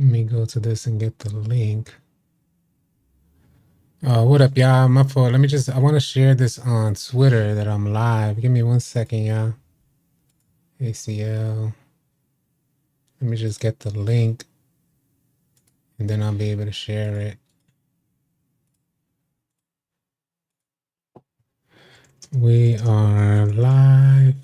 Let me go to this and get the link. What up, y'all? My fault. I want to share this on Twitter that I'm live. Give me 1 second, y'all. ACL. Let me just get the link and then I'll be able to share it. We are live.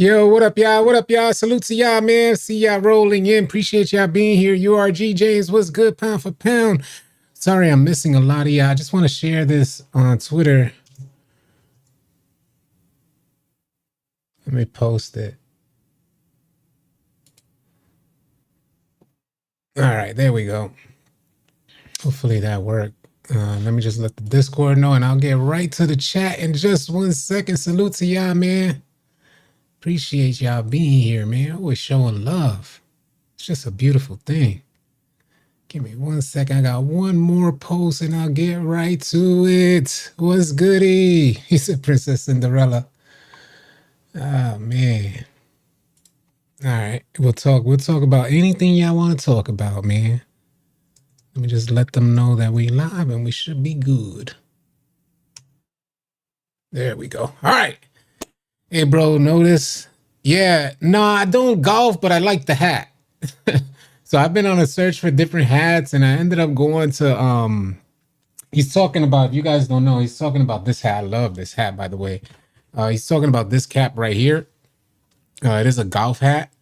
Yo, what up, y'all? What up, y'all? Salute to y'all, man. See y'all rolling in. Appreciate y'all being here. URG James, what's good, pound for pound? Sorry, I'm missing a lot of y'all. I just want to share this on Twitter. Let me post it. All right, there we go. Hopefully that worked. Let me just let the Discord know and I'll get right to the chat in just 1 second. Salute to y'all, man. Appreciate y'all being here, man. Always showing love. It's just a beautiful thing. Give me 1 second. I got one more post and I'll get right to it. What's goody? He said Princess Cinderella. Oh, man. All right. We'll talk about anything y'all want to talk about, man. Let me just let them know that we live and we should be good. There we go. All right. Hey, bro, notice? Yeah, no, I don't golf, but I like the hat. So I've been on a search for different hats and I ended up going to, he's talking about, if you guys don't know, he's talking about this hat. I love this hat, by the way. He's talking about this cap right here. It is a golf hat.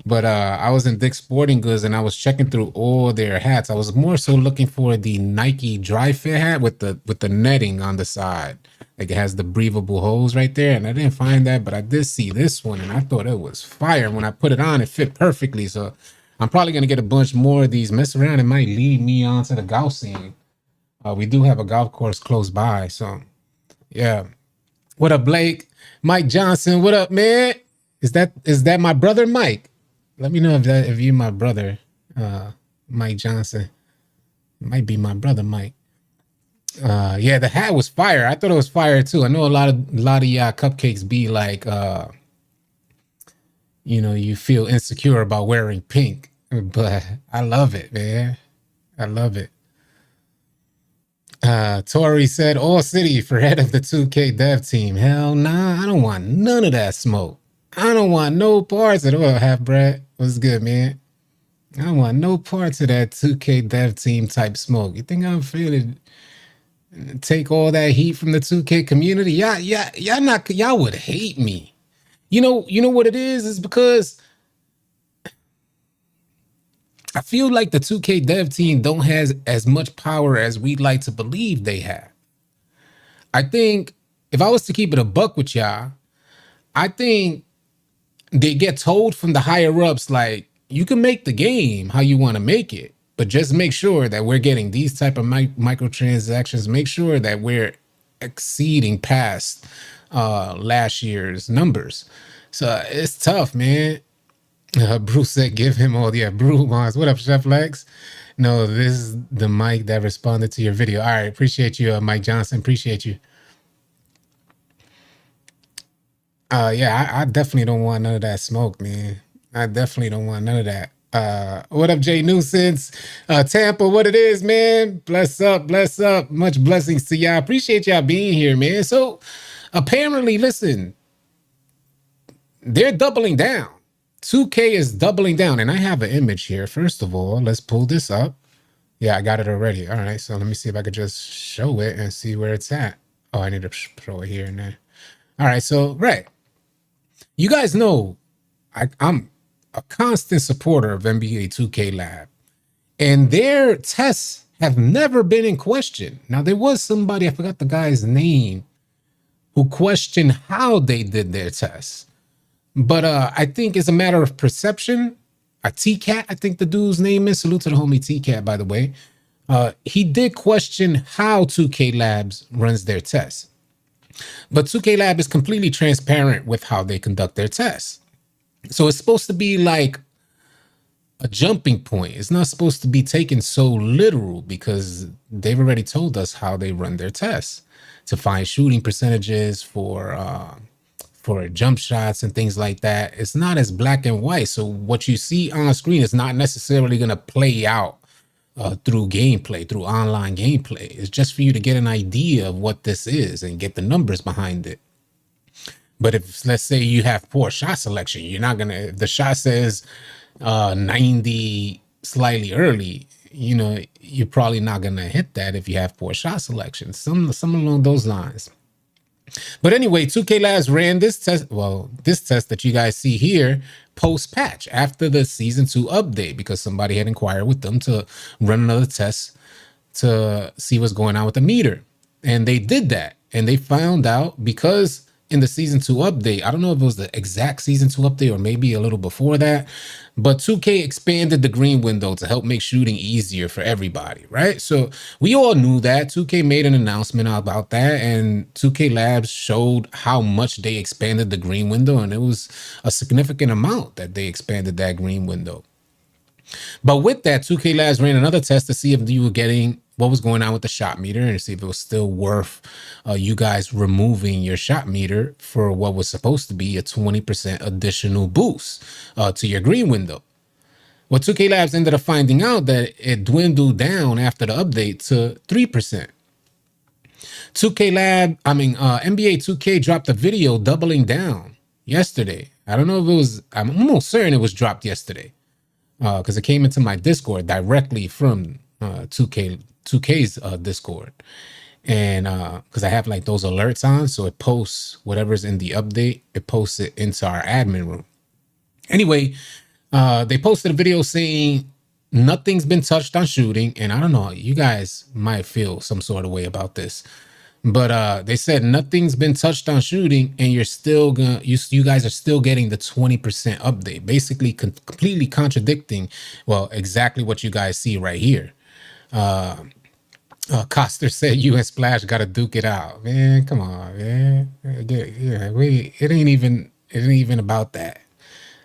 But I was in Dick's Sporting Goods and I was checking through all their hats. I was more so looking for the Nike dry fit hat with the netting on the side. Like it has the breathable holes right there. And I didn't find that, but I did see this one and I thought it was fire. When I put it on, it fit perfectly. So I'm probably going to get a bunch more of these. Mess around, it might lead me on to the golf scene. We do have a golf course close by. So yeah. What up, Blake? Mike Johnson, what up, man? Is that my brother, Mike? Let me know if you my brother, Mike Johnson. It might be my brother, Mike. Yeah, the hat was fire. I thought it was fire too. I know a lot of y'all cupcakes be like, you feel insecure about wearing pink, but I love it, man. I love it. Tori said, All City for head of the 2K dev team. Hell nah, I don't want none of that smoke. I don't want no parts of it. Well, half Brad, what's good, man? I don't want no parts of that 2K dev team type smoke. You think I'm feeling take all that heat from the 2K community? Y'all would hate me. You know what it is? It's because I feel like the 2K dev team don't have as much power as we'd like to believe they have. I think if I was to keep it a buck with y'all, I think they get told from the higher ups, like, you can make the game how you want to make it, but just make sure that we're getting these type of microtransactions. Make sure that we're exceeding past last year's numbers. So it's tough, man. Bruce said, give him all the brew bonds. What up, Chef Lex? No, this is the Mike that responded to your video. All right, appreciate you, Mike Johnson. Appreciate you. Yeah, I definitely don't want none of that smoke, man. I definitely don't want none of that. What up, Jay Nuisance? Tampa, what it is, man? Bless up, bless up. Much blessings to y'all. Appreciate y'all being here, man. So apparently, listen, they're doubling down. 2K is doubling down, and I have an image here. First of all, let's pull this up. Yeah, I got it already. All right, so let me see if I could just show it and see where it's at. Oh, I need to throw it here and there. All right, so, right. You guys know I'm a constant supporter of NBA 2K Lab, and their tests have never been in question. Now, there was somebody, I forgot the guy's name, who questioned how they did their tests. But I think it's a matter of perception. A T-Cat, I think the dude's name is. Salute to the homie T-Cat, by the way. He did question how 2K Labs runs their tests. But 2K Lab is completely transparent with how they conduct their tests. So it's supposed to be like a jumping point. It's not supposed to be taken so literal because they've already told us how they run their tests to find shooting percentages for for jump shots and things like that. It's not as black and white. So what you see on screen is not necessarily going to play out through gameplay, through online gameplay. It's just for you to get an idea of what this is and get the numbers behind it. But if, let's say, you have poor shot selection, you're not gonna, if the shot says 90 slightly early, you know, you're probably not gonna hit that if you have poor shot selection. Some along those lines. But anyway, 2K Labs ran this test. Well, this test that you guys see here post patch after the season 2 update, because somebody had inquired with them to run another test to see what's going on with the meter. And they did that. And they found out, because in the season 2 update, I don't know if it was the exact season 2 update or maybe a little before that, but 2K expanded the green window to help make shooting easier for everybody, right? So we all knew that. 2K made an announcement about that, and 2K Labs showed how much they expanded the green window, and it was a significant amount that they expanded that green window. But with that, 2K Labs ran another test to see if you were getting what was going on with the shot meter and see if it was still worth you guys removing your shot meter for what was supposed to be a 20% additional boost to your green window. Well, 2K Labs ended up finding out that it dwindled down after the update to 3%. NBA 2K dropped a video doubling down yesterday. I don't know if it was, I'm almost certain it was dropped yesterday, because it came into my Discord directly from 2K's Discord. And because I have like those alerts on, so it posts whatever's in the update, it posts it into our admin room. Anyway, they posted a video saying nothing's been touched on shooting. And I don't know, you guys might feel some sort of way about this, but they said nothing's been touched on shooting, and you're still gonna, you guys are still getting the 20% update, basically completely contradicting, well, exactly what you guys see right here. Coster said you and Splash got to duke it out, man. Come on, man. Yeah, it ain't even about that.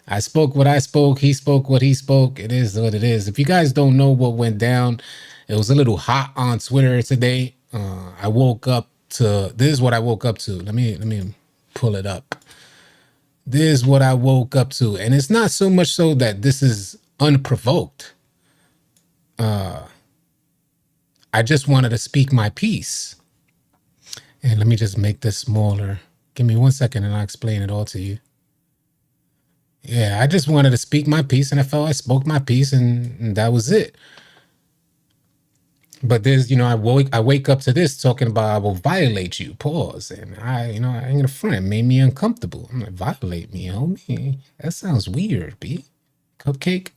I spoke what I spoke. He spoke what he spoke. It is what it is. If you guys don't know what went down, it was a little hot on Twitter today. I woke up to, this is what I woke up to. Let me pull it up. This is what I woke up to. And it's not so much so that this is unprovoked. I just wanted to speak my piece. And let me just make this smaller. Give me 1 second and I'll explain it all to you. Yeah, I just wanted to speak my piece, and I felt I spoke my piece, and that was it. But there's, I wake up to this talking about I will violate you, pause. And I ain't gonna front, it made me uncomfortable. I'm like, violate me, homie? That sounds weird, B. Cupcake.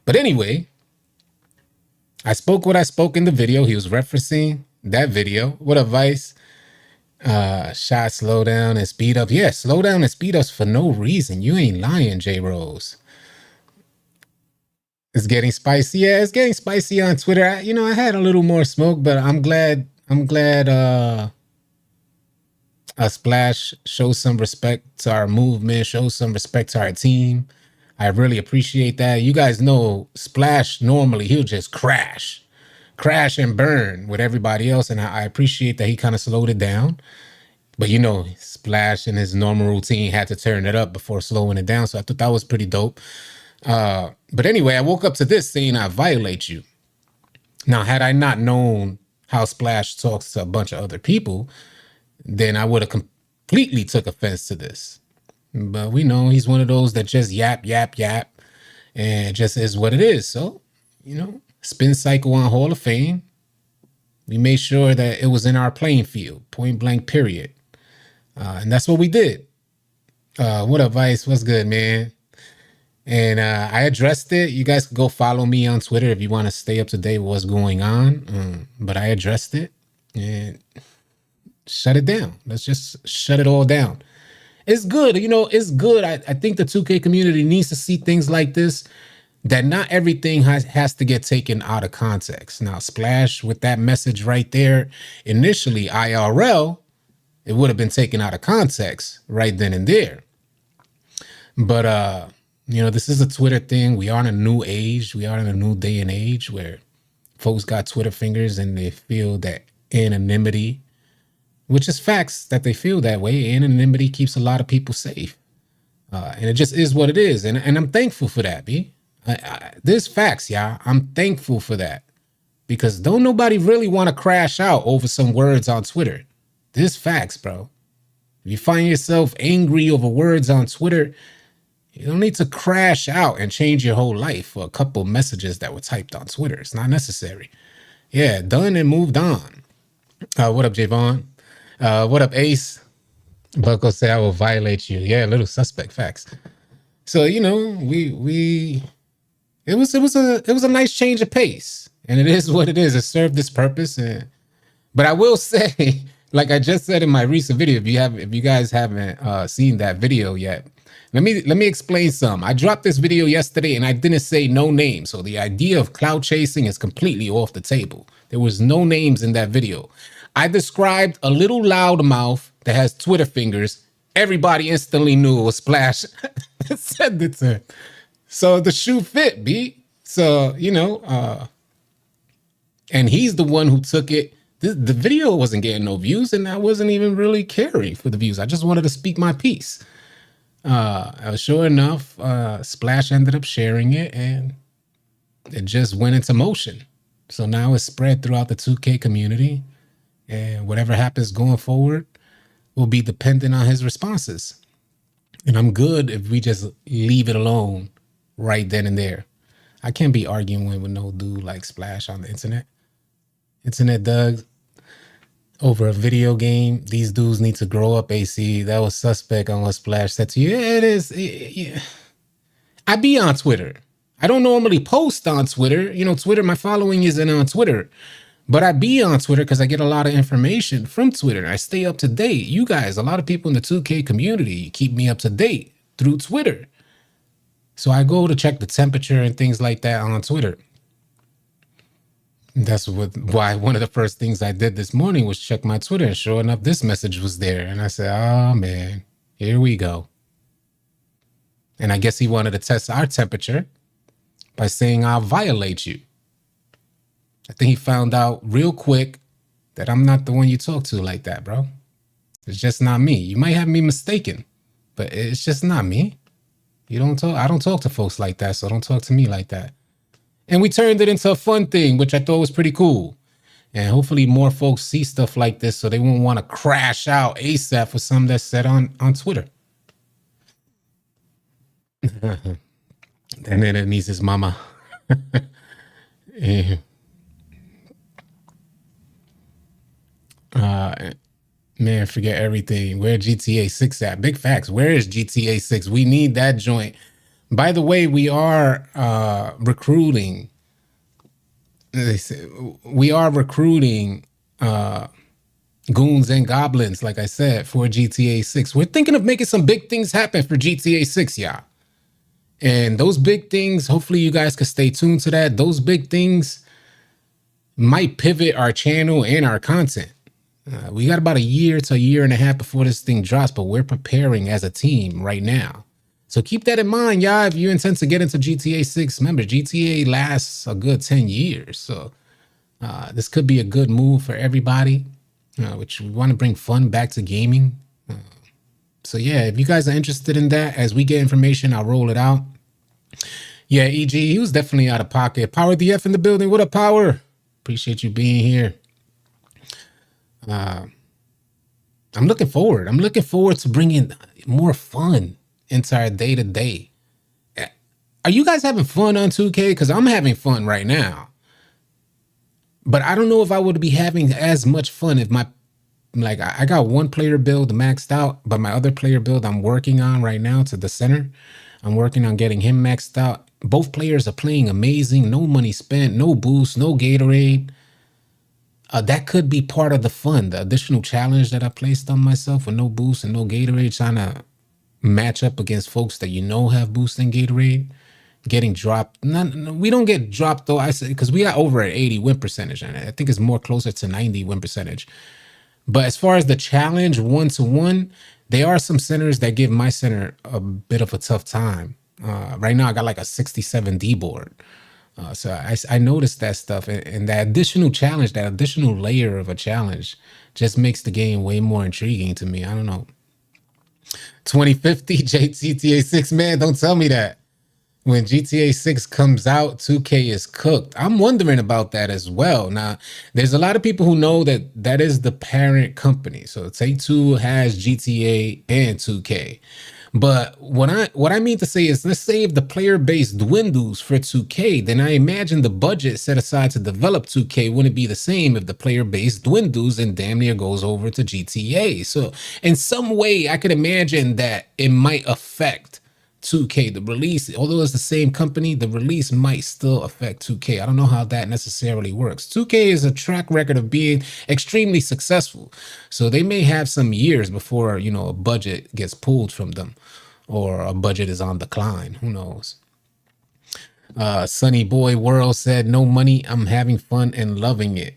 But anyway, I spoke what I spoke in the video. He was referencing that video. What advice? Shot slow down and speed up. Yeah, slow down and speed ups for no reason. You ain't lying, J Rose. It's getting spicy. Yeah, it's getting spicy on Twitter. I had a little more smoke, but I'm glad Splash shows some respect to our movement, shows some respect to our team. I really appreciate that. You guys know Splash, normally he'll just crash and burn with everybody else, and I appreciate that he kind of slowed it down. But Splash in his normal routine had to turn it up before slowing it down, so I thought that was pretty dope. But anyway, I woke up to this saying I violate you. Now, had I not known how Splash talks to a bunch of other people, then I would have completely took offense to this. But we know he's one of those that just yap, and it just is what it is. So, spin cycle on Hall of Fame. We made sure that it was in our playing field, point blank, period. And that's what we did. What advice? What's good, man? And I addressed it. You guys can go follow me on Twitter if you want to stay up to date with what's going on. But I addressed it and shut it down. Let's just shut it all down. It's good. It's good. I think the 2K community needs to see things like this, that not everything has to get taken out of context. Now, Splash, with that message right there, initially, IRL, it would have been taken out of context right then and there. But, this is a Twitter thing. We are in a new age. We are in a new day and age where folks got Twitter fingers and they feel that anonymity which is facts that they feel that way. Anonymity keeps a lot of people safe. And it just is what it is. And I'm thankful for that, B. There's facts, y'all. I'm thankful for that. Because don't nobody really want to crash out over some words on Twitter. There's facts, bro. If you find yourself angry over words on Twitter, you don't need to crash out and change your whole life for a couple messages that were typed on Twitter. It's not necessary. Yeah, done and moved on. What up, Javon? What up, Ace? Bucko say I will violate you. Yeah, little suspect facts. So you know, it was a nice change of pace, and it is what it is. It served this purpose. But I will say, like I just said in my recent video, if you guys haven't seen that video yet, let me explain some. I dropped this video yesterday, and I didn't say no names, so the idea of cloud chasing is completely off the table. There was no names in that video. I described a little loudmouth that has Twitter fingers. Everybody instantly knew it was Splash. Said it to him. So the shoe fit, B. So, you know, and he's the one who took it. The video wasn't getting no views, and I wasn't even really caring for the views. I just wanted to speak my piece. Sure enough, Splash ended up sharing it, and it just went into motion. So now it's spread throughout the 2K community, and whatever happens going forward will be dependent on his responses. And I'm good if we just leave it alone right then and there. I can't be arguing with no dude like Splash on the internet. Internet Doug, over a video game. These dudes need to grow up, AC. That was suspect on what Splash said to you. Yeah, it is. Yeah. I be on Twitter. I don't normally post on Twitter. You know, Twitter, my following isn't on Twitter. But I be on Twitter because I get a lot of information from Twitter. I stay up to date. You guys, a lot of people in the 2K community keep me up to date through Twitter. So I go to check the temperature and things like that on Twitter. That's why one of the first things I did this morning was check my Twitter, and sure enough, this message was there. And I said, oh man, here we go. And I guess he wanted to test our temperature by saying I'll violate you. I think he found out real quick that I'm not the one you talk to like that, bro. It's just not me. You might have me mistaken, but it's just not me. You don't talk. I don't talk to folks like that, so don't talk to me like that. And we turned it into a fun thing, which I thought was pretty cool. And hopefully more folks see stuff like this so they won't want to crash out ASAP for something that's said on Twitter. And then it needs his mama. Yeah. Man, forget everything. Where GTA 6 at? Big facts. Where is GTA 6? We need that joint. By the way, we are recruiting. We are recruiting goons and goblins, like I said, for GTA 6. We're thinking of making some big things happen for GTA 6, y'all. And those big things, hopefully you guys can stay tuned to that. Those big things might pivot our channel and our content. We got about a year to a year and a half before this thing drops, but we're preparing as a team right now. So keep that in mind, y'all, if you intend to get into GTA 6. Remember, GTA lasts a good 10 years. So this could be a good move for everybody, which we want to bring fun back to gaming. So yeah, if you guys are interested in that, as we get information, I'll roll it out. Yeah, EG, he was definitely out of pocket. Power DF in the building. What up, Power? Appreciate you being here. I'm looking forward. I'm looking forward to bringing more fun into our day-to-day. Are you guys having fun on 2K? Because I'm having fun right now. But I don't know if I would be having as much fun if I got one player build maxed out, but my other player build I'm working on right now to the center. I'm working on getting him maxed out. Both players are playing amazing. No money spent, no boost, no Gatorade. That could be part of the fun, the additional challenge that I placed on myself with no boost and no Gatorade, trying to match up against folks that have boost and Gatorade, getting dropped. We don't get dropped though, I say, because we got over at 80 win percentage, and I think it's more closer to 90 win percentage. But as far as the challenge 1-to-1, there are some centers that give my center a bit of a tough time. Right now I got like a 67 D board. So I noticed that stuff, and that additional challenge, that additional layer of a challenge, just makes the game way more intriguing to me. I don't know. 2050 JTTA 6, man, don't tell me that. When GTA 6 comes out, 2K is cooked. I'm wondering about that as well. Now, there's a lot of people who know that that is the parent company. So Take-Two has GTA and 2K. But what I mean to say is, let's say if the player base dwindles for 2K, then I imagine the budget set aside to develop 2K wouldn't be the same if the player base dwindles and damn near goes over to GTA. So in some way, I could imagine that it might affect 2K, the release. Although it's the same company, the release might still affect 2K. I don't know how that necessarily works. 2K is a track record of being extremely successful, so they may have some years before, a budget gets pulled from them, or a budget is on decline. Who knows? Sunny Boy World said, "No money. I'm having fun and loving it.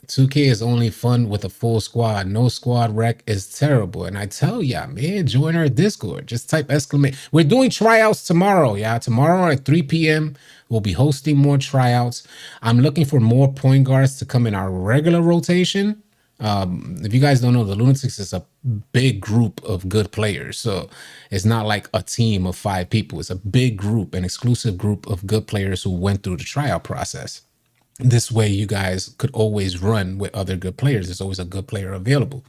2K is only fun with a full squad. No squad rec is terrible." And I tell ya, man, join our Discord. Just type exclamation. We're doing tryouts tomorrow. Yeah, tomorrow at 3 p.m. We'll be hosting more tryouts. I'm looking for more point guards to come in our regular rotation. If you guys don't know, the Lunatics is a big group of good players. So it's not like a team of 5 people. It's a big group, an exclusive group of good players who went through the tryout process. This way, you guys could always run with other good players. There's always a good player available.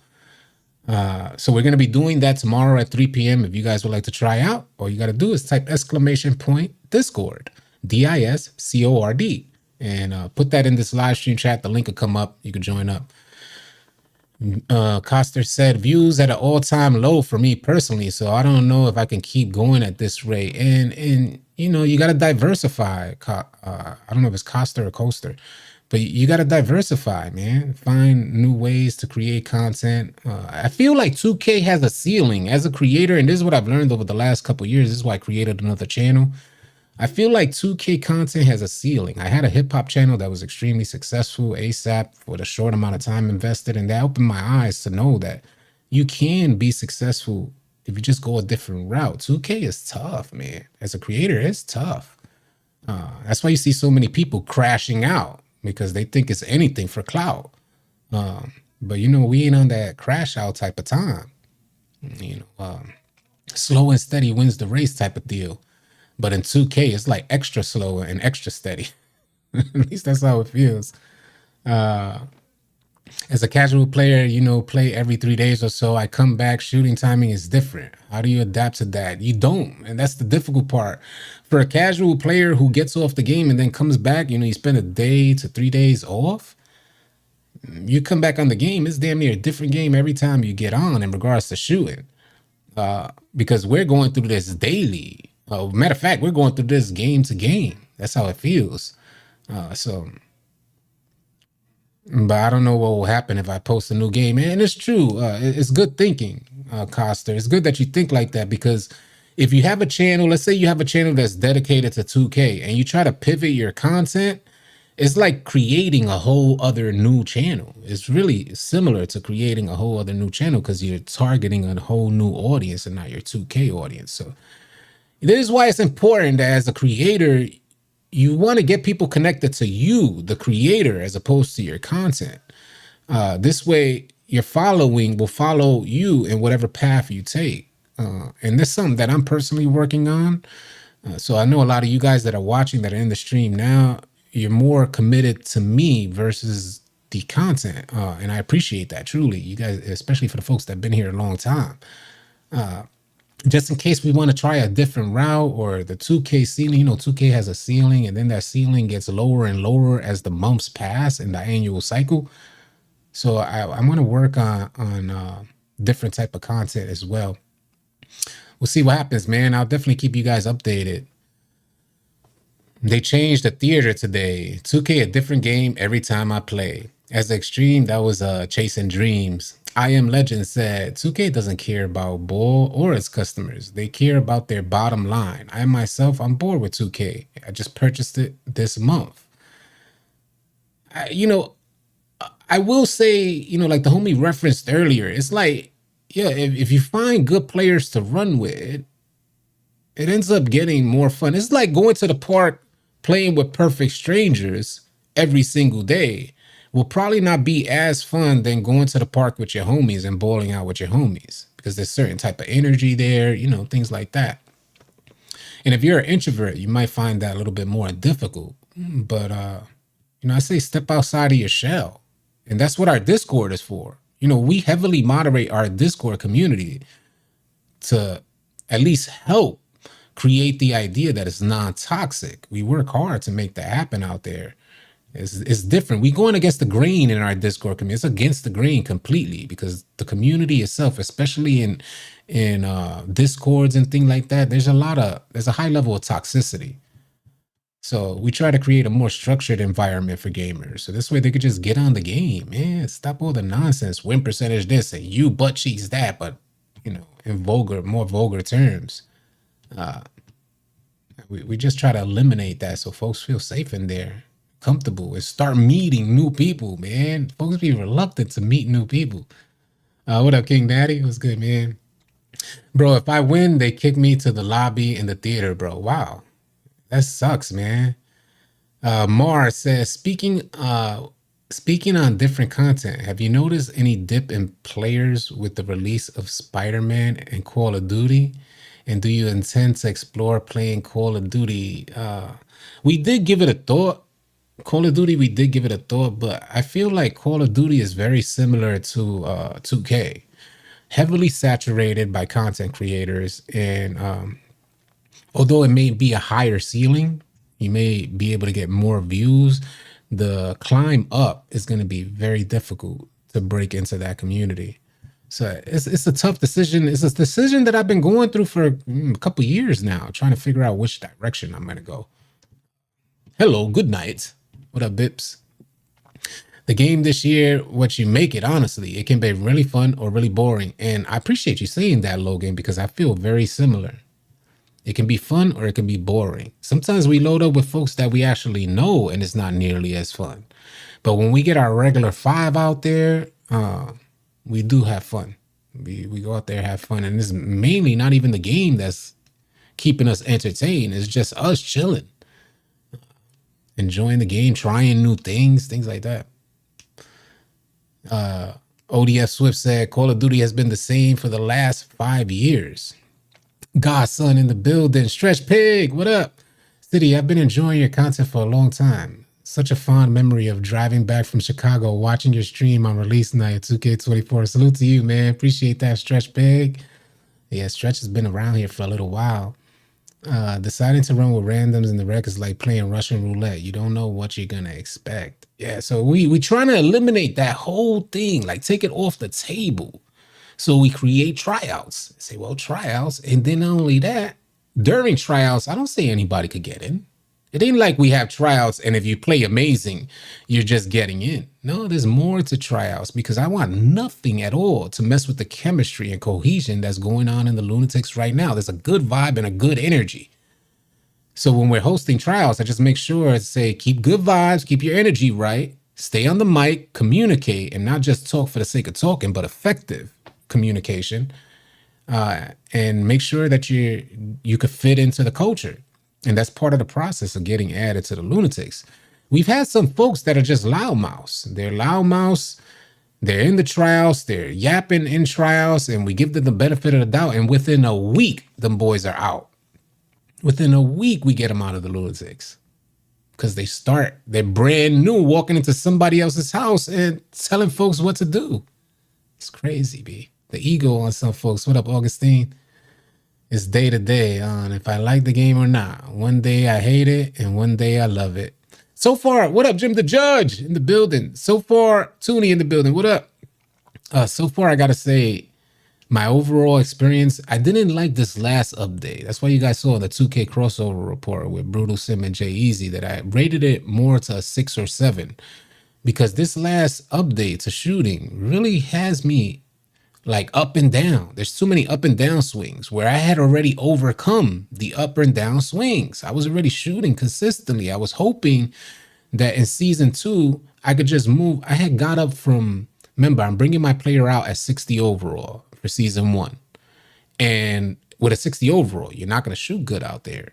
So we're going to be doing that tomorrow at 3 p.m. If you guys would like to try out, all you got to do is type exclamation point Discord, DISCORD, and put that in this live stream chat. The link will come up. You can join up. Coster said, "Views at an all-time low for me personally, so I don't know if I can keep going at this rate." And you got to diversify. I don't know if it's Coster or Coaster, but you got to diversify, man. Find new ways to create content. I feel like 2K has a ceiling as a creator, and this is what I've learned over the last couple of years. This is why I created another channel. I feel like 2K content has a ceiling. I had a hip hop channel that was extremely successful ASAP for the short amount of time invested, and that opened my eyes to know that you can be successful if you just go a different route. 2K is tough, man. As a creator, it's tough. That's why you see so many people crashing out, because they think it's anything for clout. But we ain't on that crash out type of time. Slow and steady wins the race type of deal. But in 2K, it's like extra slow and extra steady. At least that's how it feels. As a casual player, play every 3 days or so. I come back, shooting timing is different. How do you adapt to that? You don't. And that's the difficult part. For a casual player who gets off the game and then comes back, you spend a day to 3 days off. You come back on the game, it's damn near a different game every time you get on in regards to shooting. Because we're going through this daily. Matter of fact, we're going through this game to game. That's how it feels. But I don't know what will happen if I post a new game. And it's true. It's good thinking, Costa. It's good that you think like that, because if you have a channel, let's say you have a channel that's dedicated to 2K, and you try to pivot your content, it's like creating a whole other new channel. It's really similar to creating a whole other new channel, because you're targeting a whole new audience and not your 2K audience. So this is why it's important that as a creator, you want to get people connected to you, the creator, as opposed to your content. This way, your following will follow you in whatever path you take. And that's something that I'm personally working on. So I know a lot of you guys that are watching, that are in the stream now, you're more committed to me versus the content. And I appreciate that, truly. You guys, especially for the folks that have been here a long time. Just in case we want to try a different route, or the 2K ceiling, 2K has a ceiling, and then that ceiling gets lower and lower as the months pass in the annual cycle. So I'm going to work on different type of content as well. We'll see what happens, man. I'll definitely keep you guys updated. They changed the theater today. 2K, a different game every time I play. As the extreme, that was Chasing Dreams. I Am Legend said, 2K doesn't care about ball or its customers. They care about their bottom line. I myself, I'm bored with 2K. I just purchased it this month. I will say, like the homie referenced earlier, it's like, yeah, if you find good players to run with, it ends up getting more fun. It's like going to the park playing with perfect strangers every single day will probably not be as fun than going to the park with your homies and bowling out with your homies, because there's certain type of energy there, things like that. And if you're an introvert, you might find that a little bit more difficult. But I say step outside of your shell. And that's what our Discord is for. We heavily moderate our Discord community to at least help create the idea that it's non-toxic. We work hard to make that happen out there. It's different. We going against the grain in our Discord community. It's against the grain completely, because the community itself, especially in Discords and things like that, there's a high level of toxicity. So we try to create a more structured environment for gamers. So this way they could just get on the game, man. Stop all the nonsense. Win percentage this and you butt cheeks that, but in more vulgar terms. We just try to eliminate that so folks feel safe in there, comfortable, and start meeting new people, man. Folks be reluctant to meet new people. What up, King Daddy? What's good, man? Bro, if I win, they kick me to the lobby in the theater, bro. Wow. That sucks, man. Mar says, speaking on different content, have you noticed any dip in players with the release of Spider-Man and Call of Duty? And do you intend to explore playing Call of Duty? We did give it a thought. Call of Duty, we did give it a thought, but I feel like Call of Duty is very similar to 2K. Heavily saturated by content creators, and although it may be a higher ceiling, you may be able to get more views, the climb up is going to be very difficult to break into that community. So it's a tough decision. It's a decision that I've been going through for a couple years now, trying to figure out which direction I'm going to go. Hello, good night. What up, Bips? The game this year, what you make it, honestly, it can be really fun or really boring. And I appreciate you saying that, Logan, because I feel very similar. It can be fun or it can be boring. Sometimes we load up with folks that we actually know and it's not nearly as fun. But when we get our regular 5 out there, we do have fun. We go out there, have fun. And it's mainly not even the game that's keeping us entertained. It's just us chilling, enjoying the game, trying new things like that. ODF Swift said, Call of Duty has been the same for the last 5 years. Godson in the building. Stretch Pig, what up? City, I've been enjoying your content for a long time. Such a fond memory of driving back from Chicago, watching your stream on release night, 2K24. Salute to you, man. Appreciate that, Stretch Pig. Yeah, Stretch has been around here for a little while. Deciding to run with randoms in the wreck is like playing Russian roulette. You don't know what you're gonna expect. Yeah, so we trying to eliminate that whole thing, like take it off the table. So we create tryouts. Say, well, tryouts, and then not only that, during tryouts, I don't say anybody could get in. It ain't like we have tryouts and if you play amazing, you're just getting in. No, there's more to tryouts, because I want nothing at all to mess with the chemistry and cohesion that's going on in the Lunatics right now. There's a good vibe and a good energy. So when we're hosting tryouts, I just make sure to say, keep good vibes, keep your energy right, stay on the mic, communicate, and not just talk for the sake of talking, but effective communication, and make sure that you could fit into the culture. And that's part of the process of getting added to the Lunatics. We've had some folks that are just loudmouths. They're loudmouths. They're in the trials. They're yapping in trials, and we give them the benefit of the doubt. And within a week, them boys are out. Within a week, we get them out of the Lunatics, because they're brand new, walking into somebody else's house and telling folks what to do. It's crazy, B. The ego on some folks. What up, Augustine? It's day to day on if I like the game or not. One day I hate it, and one day I love it. So far, what up, Jim the Judge in the building? So far, Toonie in the building. What up? So far, I gotta say, my overall experience, I didn't like this last update. That's why you guys saw the 2K crossover report with Brutal Sim and Jay Easy that I rated it more to a 6 or 7. Because this last update to shooting really has me like up and down. There's too many up and down swings where I had already overcome the up and down swings. I was already shooting consistently. I was hoping that in season 2, I could just move. I had got up from, remember, I'm bringing my player out at 60 overall for season 1. And with a 60 overall, you're not going to shoot good out there.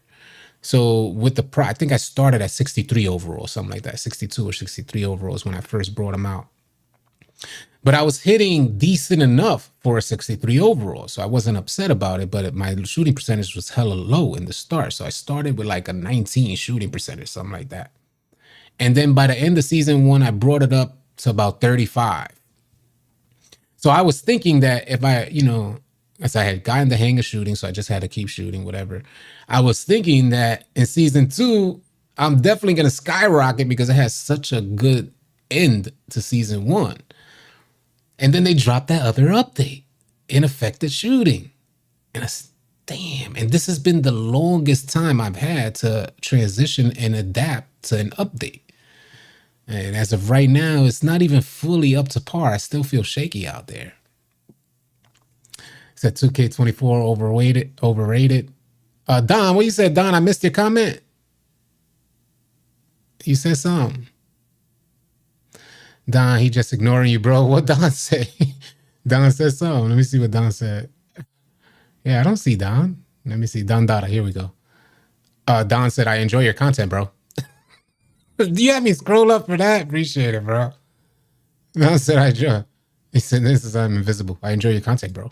So with I think I started at 63 overall, something like that, 62 or 63 overalls when I first brought them out. But I was hitting decent enough for a 63 overall, so I wasn't upset about it. But my shooting percentage was hella low in the start, so I started with like a 19 shooting percentage, something like that. And then by the end of season 1, I brought it up to about 35. So I was thinking that if I, as I had gotten the hang of shooting, so I just had to keep shooting, whatever. I was thinking that in season 2, I'm definitely going to skyrocket because it has such a good end to season 1. And then they dropped that other update, ineffective shooting. And I said, damn. And this has been the longest time I've had to transition and adapt to an update. And as of right now, it's not even fully up to par. I still feel shaky out there. It said 2K24 overrated. Don, what you said, Don? I missed your comment. You said something. Don, he just ignoring you, bro. What Don say? Don said something. Let me see what Don said. Yeah, I don't see Don. Let me see. Don Dada. Here we go. Don said, I enjoy your content, bro. Do you have me scroll up for that? Appreciate it, bro. Don said, I enjoy. He said, this is I'm invisible. I enjoy your content, bro.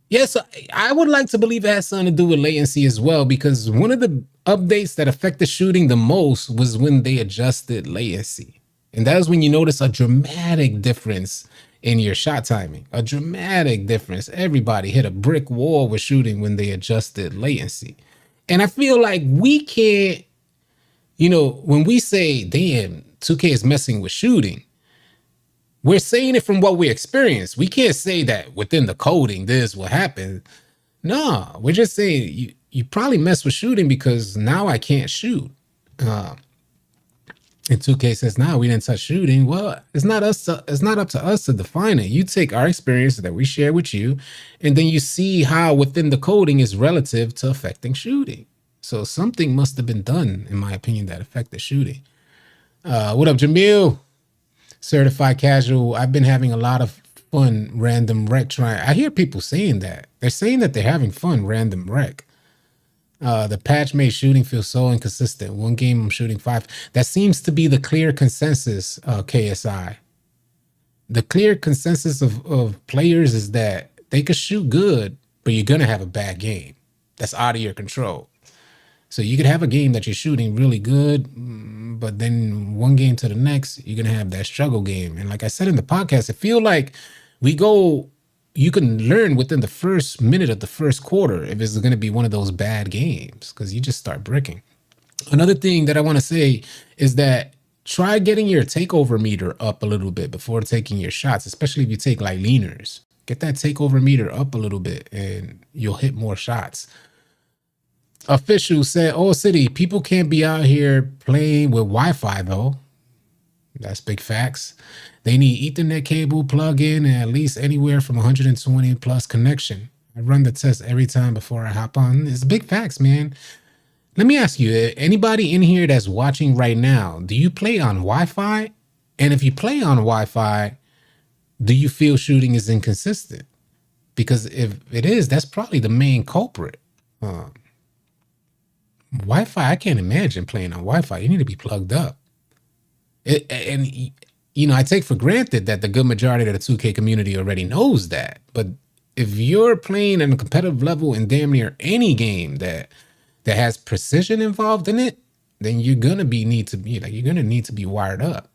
Yes, I would like to believe it has something to do with latency as well, because one of the updates that affected shooting the most was when they adjusted latency. And that was when you notice a dramatic difference in your shot timing, a dramatic difference. Everybody hit a brick wall with shooting when they adjusted latency. And I feel like we can't, when we say, damn, 2K is messing with shooting, we're saying it from what we experience. We can't say that within the coding, this will happen. No, we're just saying you probably mess with shooting because now I can't shoot. And 2K says, "No, we didn't touch shooting." Well, it's not up to us to define it. You take our experience that we share with you, and then you see how within the coding is relative to affecting shooting. So something must have been done, in my opinion, that affected shooting. What up, Jamil? Certified casual. I've been having a lot of fun random rec trying. I hear people saying that. They're saying that they're having fun random rec. The patch made shooting feel so inconsistent. One game I'm shooting 5. That seems to be the clear consensus, KSI. The clear consensus of players is that they could shoot good, but you're going to have a bad game. That's out of your control. So you could have a game that you're shooting really good, but then one game to the next, you're going to have that struggle game. And like I said in the podcast, I feel like you can learn within the first minute of the first quarter if it's going to be one of those bad games, because you just start bricking. Another thing that I want to say is that try getting your takeover meter up a little bit before taking your shots, especially if you take like leaners. Get that takeover meter up a little bit and you'll hit more shots. Official said, "Oh, City, people can't be out here playing with Wi-Fi though." That's big facts. They need Ethernet cable plug in and at least anywhere from 120 plus connection. I run the test every time before I hop on. It's big facts, man. Let me ask you, anybody in here that's watching right now, do you play on Wi-Fi? And if you play on Wi-Fi, do you feel shooting is inconsistent? Because if it is, that's probably the main culprit. Wi-Fi, I can't imagine playing on Wi-Fi. You need to be plugged up. I take for granted that the good majority of the 2K community already knows that. But if you're playing at a competitive level in damn near any game that has precision involved in it, then you're gonna need to be wired up.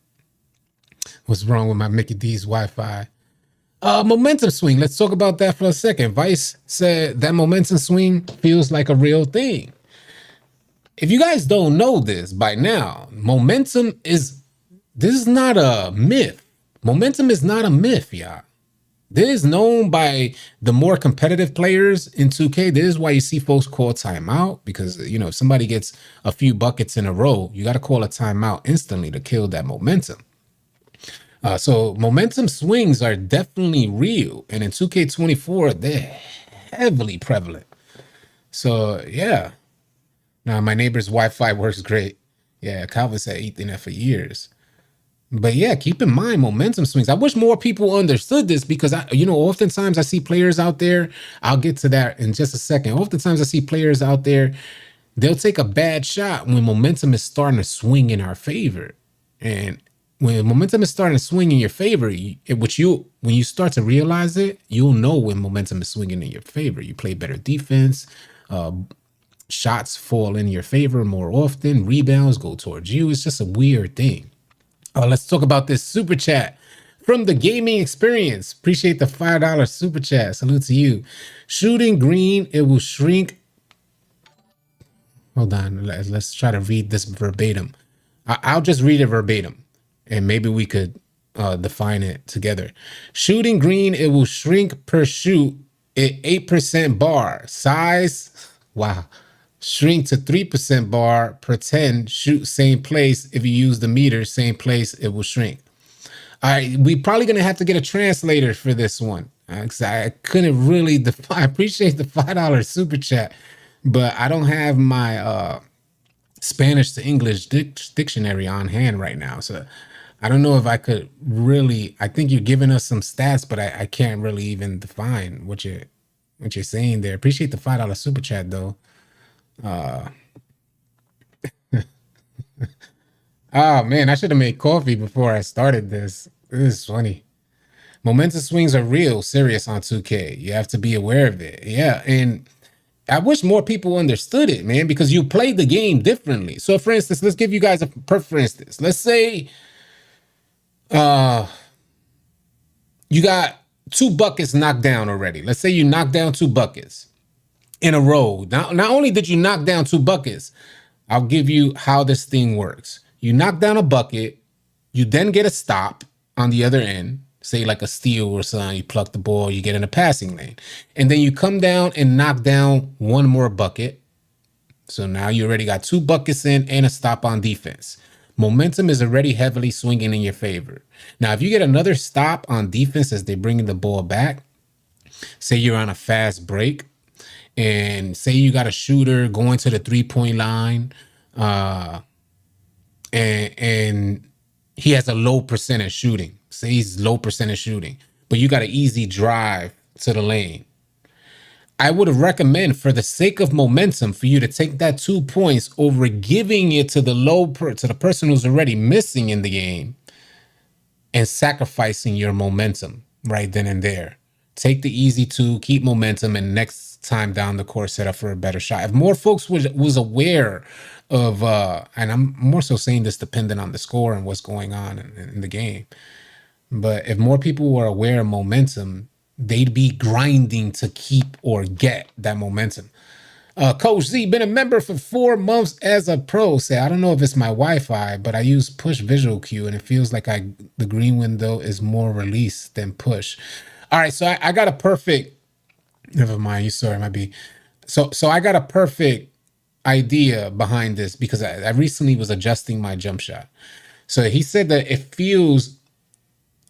What's wrong with my Mickey D's Wi-Fi? Momentum swing. Let's talk about that for a second. Vice said that momentum swing feels like a real thing. If you guys don't know this by now, this is not a myth. Momentum is not a myth, y'all. This is known by the more competitive players in 2K. This is why you see folks call timeout, because, if somebody gets a few buckets in a row, you got to call a timeout instantly to kill that momentum. So momentum swings are definitely real. And in 2K24, they're heavily prevalent. So, yeah. Now, my neighbor's Wi-Fi works great. Yeah, Calvin's had Ethernet for years. But yeah, keep in mind momentum swings. I wish more people understood this, because oftentimes I see players out there. I'll get to that in just a second. Oftentimes I see players out there They'll take a bad shot when momentum is starting to swing in our favor. And when momentum is starting to swing in your favor, when you start to realize it, you'll know when momentum is swinging in your favor. You play better defense, uh, shots fall in your favor more often, rebounds go towards you. It's just a weird thing. Let's talk about this super chat from the gaming experience. Appreciate the $5 super chat. Salute to you. Shooting green, it will shrink. Hold on. Let's try to read this verbatim. I'll just read it verbatim, and maybe we could define it together. Shooting green, it will shrink per shoot at 8% bar. Size, wow. Shrink to 3% bar per 10. Shoot same place. If you use the meter, same place, it will shrink. All right, we probably gonna have to get a translator for this one. I couldn't really define. I appreciate the $5 super chat, but I don't have my Spanish to English dictionary on hand right now, so I don't know if I could really. I think you're giving us some stats, but I can't really even define what you're saying there. Appreciate the $5 super chat though. Oh man, I should have made coffee before I started this. This is funny. Momentum swings are real serious on 2K. You have to be aware of it. Yeah, and I wish more people understood it, man, because you play the game differently. So for instance, let's give you guys a perfect for instance. Let's say you got 2 buckets knocked down already. Let's say you knocked down 2 buckets in a row. Not only did you knock down 2 buckets, I'll give you how this thing works. You knock down a bucket, you then get a stop on the other end, say like a steal or something, you pluck the ball, you get in a passing lane. And then you come down and knock down one more bucket. So now you already got 2 buckets in and a stop on defense. Momentum is already heavily swinging in your favor. Now, if you get another stop on defense as they're bringing the ball back, say you're on a fast break, and say you got a shooter going to the 3-point line, and he has a low percentage shooting. Say he's low percentage shooting, but you got an easy drive to the lane. I would recommend, for the sake of momentum, for you to take that 2 points over giving it to the person who's already missing in the game and sacrificing your momentum right then and there. Take the easy 2, keep momentum, and next time down the course, set up for a better shot. If more folks was aware of, and I'm more so saying this dependent on the score and what's going on in the game, but if more people were aware of momentum, they'd be grinding to keep or get that momentum. Coach Z, been a member for 4 months as a pro. Say, I don't know if it's my Wi-Fi, but I use push visual cue, and it feels like the green window is more release than push. All right, so I got a perfect. Never mind, you saw it might be. So I got a perfect idea behind this because I recently was adjusting my jump shot. So he said that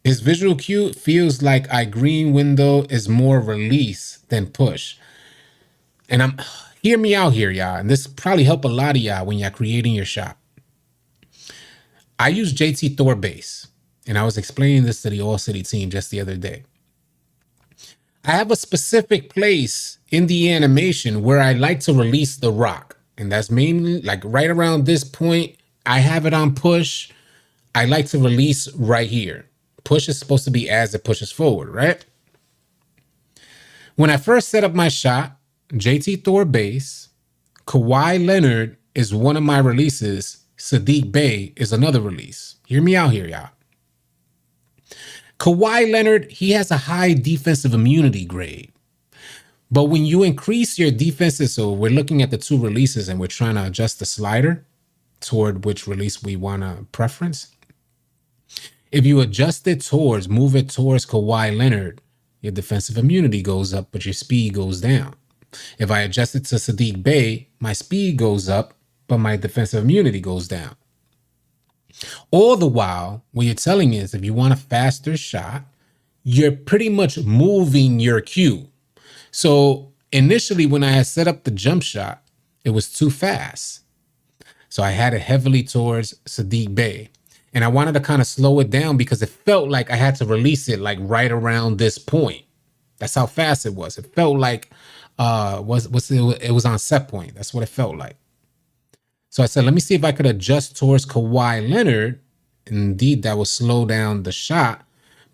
his visual cue feels like green window is more release than push. And hear me out here, y'all. And this probably help a lot of y'all when y'all creating your shot. I use JT Thor base, and I was explaining this to the All City team just the other day. I have a specific place in the animation where I like to release the rock. And that's mainly like right around this point. I have it on push. I like to release right here. Push is supposed to be as it pushes forward, right? When I first set up my shot, JT Thor base, Kawhi Leonard is one of my releases. Sadiq Bey is another release. Hear me out here, y'all. Kawhi Leonard, he has a high defensive immunity grade. But when you increase your defenses, so we're looking at the 2 releases and we're trying to adjust the slider toward which release we want to preference. If you adjust it move it towards Kawhi Leonard, your defensive immunity goes up, but your speed goes down. If I adjust it to Sadiq Bey, my speed goes up, but my defensive immunity goes down. All the while, what you're telling is if you want a faster shot, you're pretty much moving your cue. So initially, when I had set up the jump shot, it was too fast. So I had it heavily towards Sadiq Bey. And I wanted to kind of slow it down because it felt like I had to release it like right around this point. That's how fast it was. It felt like it was on set point. That's what it felt like. So I said, let me see if I could adjust towards Kawhi Leonard. Indeed, that will slow down the shot.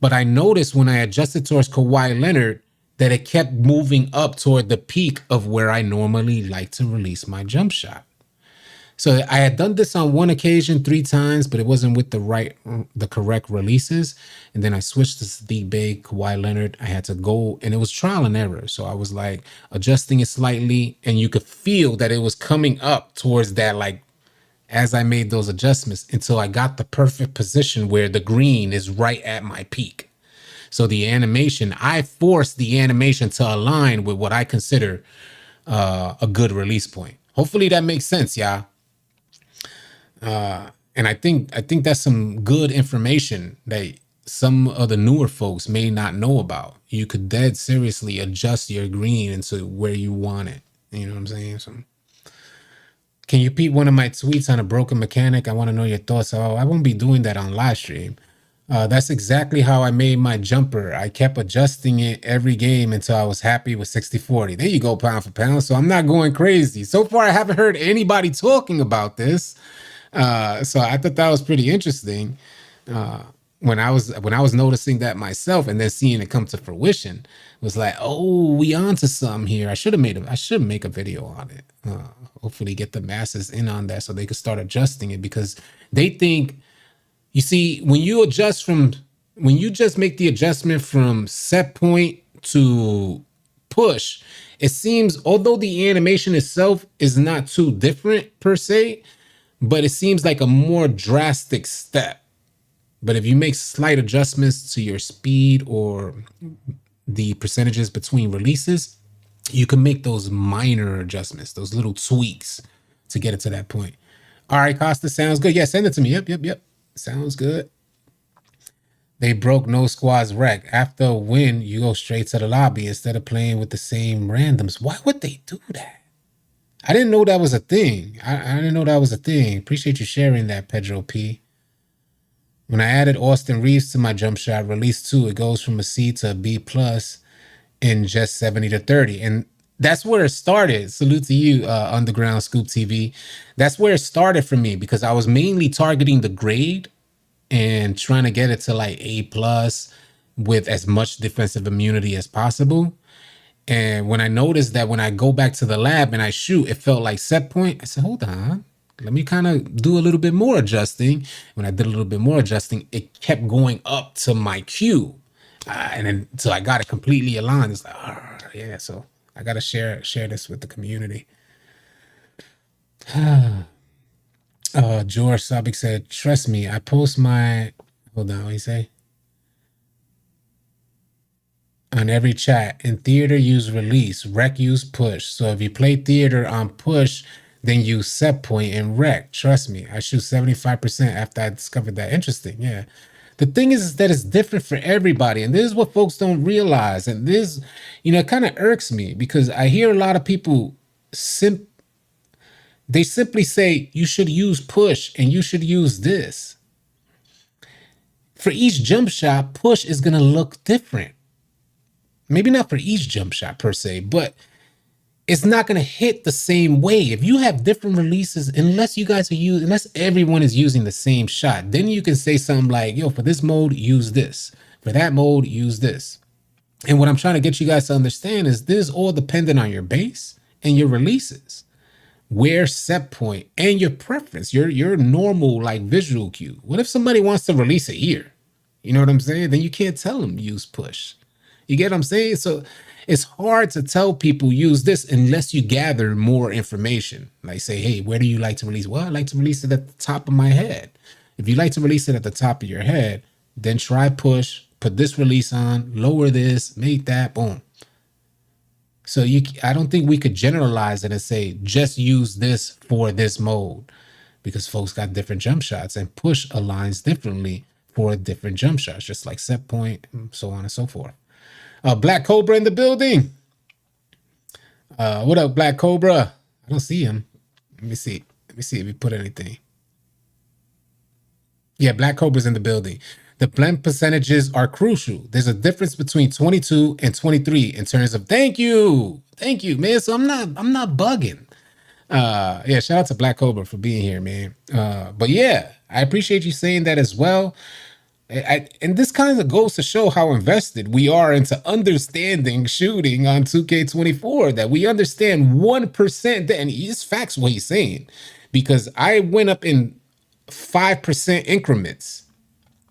But I noticed when I adjusted towards Kawhi Leonard that it kept moving up toward the peak of where I normally like to release my jump shot. So I had done this on one occasion 3 times, but it wasn't with the correct releases. And then I switched to Sadiq Bey, Kawhi Leonard. I had to go, and it was trial and error. So I was like adjusting it slightly, and you could feel that it was coming up towards that, like as I made those adjustments until I got the perfect position where the green is right at my peak. So the animation, I forced the animation to align with what I consider a good release point. Hopefully that makes sense, y'all. And I think that's some good information that some of the newer folks may not know about. You could dead seriously adjust your green into where you want it. You know what I'm saying? So, can you repeat one of my tweets on a broken mechanic? I want to know your thoughts. Oh, I won't be doing that on live stream. That's exactly how I made my jumper. I kept adjusting it every game until I was happy with 60-40. There you go, pound for pound. So I'm not going crazy. So far, I haven't heard anybody talking about this. So I thought that was pretty interesting. When I was noticing that myself and then seeing it come to fruition, it was like, oh, we onto something here. I should make a video on it. Hopefully get the masses in on that so they could start adjusting it, because they think, you see, when you just make the adjustment from set point to push, it seems, although the animation itself is not too different per se, but it seems like a more drastic step. But if you make slight adjustments to your speed or the percentages between releases, you can make those minor adjustments, those little tweaks to get it to that point. All right, Costa, sounds good. Yeah, send it to me. Yep. Sounds good. They broke no squads rec. After a win, you go straight to the lobby instead of playing with the same randoms. Why would they do that? I didn't know that was a thing. I didn't know that was a thing. Appreciate you sharing that, Pedro P. When I added Austin Reeves to my jump shot, release 2, it goes from a C to a B plus in just 70 to 30. And that's where it started. Salute to you, Underground Scoop TV. That's where it started for me, because I was mainly targeting the grade and trying to get it to like A plus with as much defensive immunity as possible. And when I noticed that when I go back to the lab and I shoot, it felt like set point, I said, hold on, let me kind of do a little bit more adjusting. When I did a little bit more adjusting, it kept going up to my Q. And then so I got it completely aligned. It's like, oh, yeah, so I got to share this with the community. George Sabik said, trust me, I post my, hold on, what do you say? On every chat. In theater, use release. Rec, use push. So if you play theater on push, then use set point and rec. Trust me, I shoot 75% after I discovered that. Interesting, yeah. The thing is that it's different for everybody, and this is what folks don't realize. And this, it kind of irks me, because I hear a lot of people they simply say you should use push and you should use this. For each jump shot, push is going to look different. Maybe not for each jump shot per se, but it's not going to hit the same way. If you have different releases, unless everyone is using the same shot, then you can say something like, yo, for this mode, use this. For that mode, use this. And what I'm trying to get you guys to understand is this is all dependent on your base and your releases, where set point, and your preference, your normal like visual cue. What if somebody wants to release it here? You know what I'm saying? Then you can't tell them use push. You get what I'm saying? So it's hard to tell people use this unless you gather more information. Like say, hey, where do you like to release? Well, I like to release it at the top of my head. If you like to release it at the top of your head, then try push, put this release on, lower this, make that, boom. So I don't think we could generalize it and say, just use this for this mode, because folks got different jump shots and push aligns differently for different jump shots, just like set point, and so on and so forth. Black Cobra in the building. What up, Black Cobra? I don't see him. Let me see if he put anything. Yeah, Black Cobra's in the building. The blend percentages are crucial. There's a difference between 22 and 23 in terms of thank you, man. So I'm not bugging. Yeah, shout out to Black Cobra for being here, man. But yeah, I appreciate you saying that as well. And this kind of goes to show how invested we are into understanding shooting on 2K24, that we understand 1%, and it's facts what he's saying. Because I went up in 5% increments,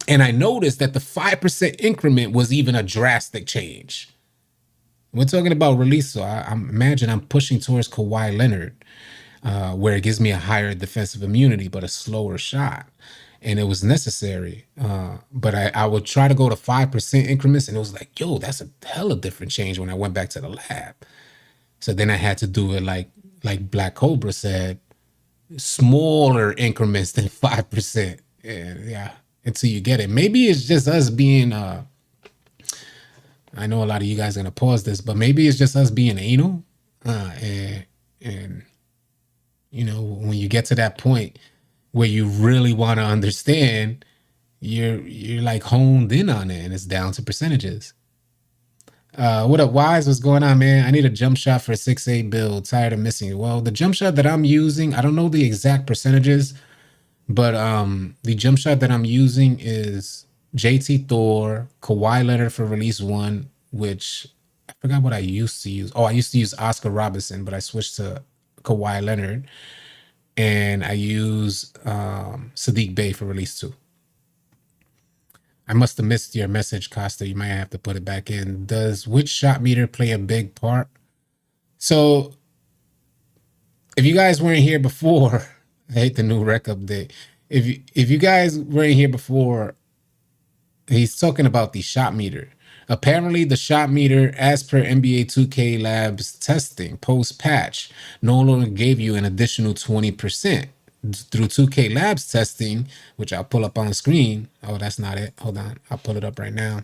and I noticed that the 5% increment was even a drastic change. We're talking about release, so I imagine I'm pushing towards Kawhi Leonard, where it gives me a higher defensive immunity, but a slower shot. And it was necessary. But I would try to go to 5% increments, and it was like, yo, that's a hella different change when I went back to the lab. So then I had to do it like Black Cobra said, smaller increments than 5%. Yeah, until you get it. Maybe it's just us being I know a lot of you guys are gonna pause this, but maybe it's just us being anal. And you know, when you get to that point where you really want to understand, you're like honed in on it, and it's down to percentages. What up, Wise? What's going on, man? I need a jump shot for a 6-8 build. Tired of missing it. Well, the jump shot that I'm using, I don't know the exact percentages, but the jump shot that I'm using is JT Thor, Kawhi Leonard for release 1, which I forgot what I used to use. Oh, I used to use Oscar Robertson, but I switched to Kawhi Leonard. And I use Sadiq Bey for release 2. I must have missed your message, Costa. You might have to put it back in. Does which shot meter play a big part? So if you guys weren't here before, I hate the new rec update. If you guys weren't here before, he's talking about the shot meter. Apparently, the shot meter, as per NBA 2K Labs testing post-patch, no longer gave you an additional 20%. Through 2K Labs testing, which I'll pull up on screen. Oh, that's not it. Hold on. I'll pull it up right now.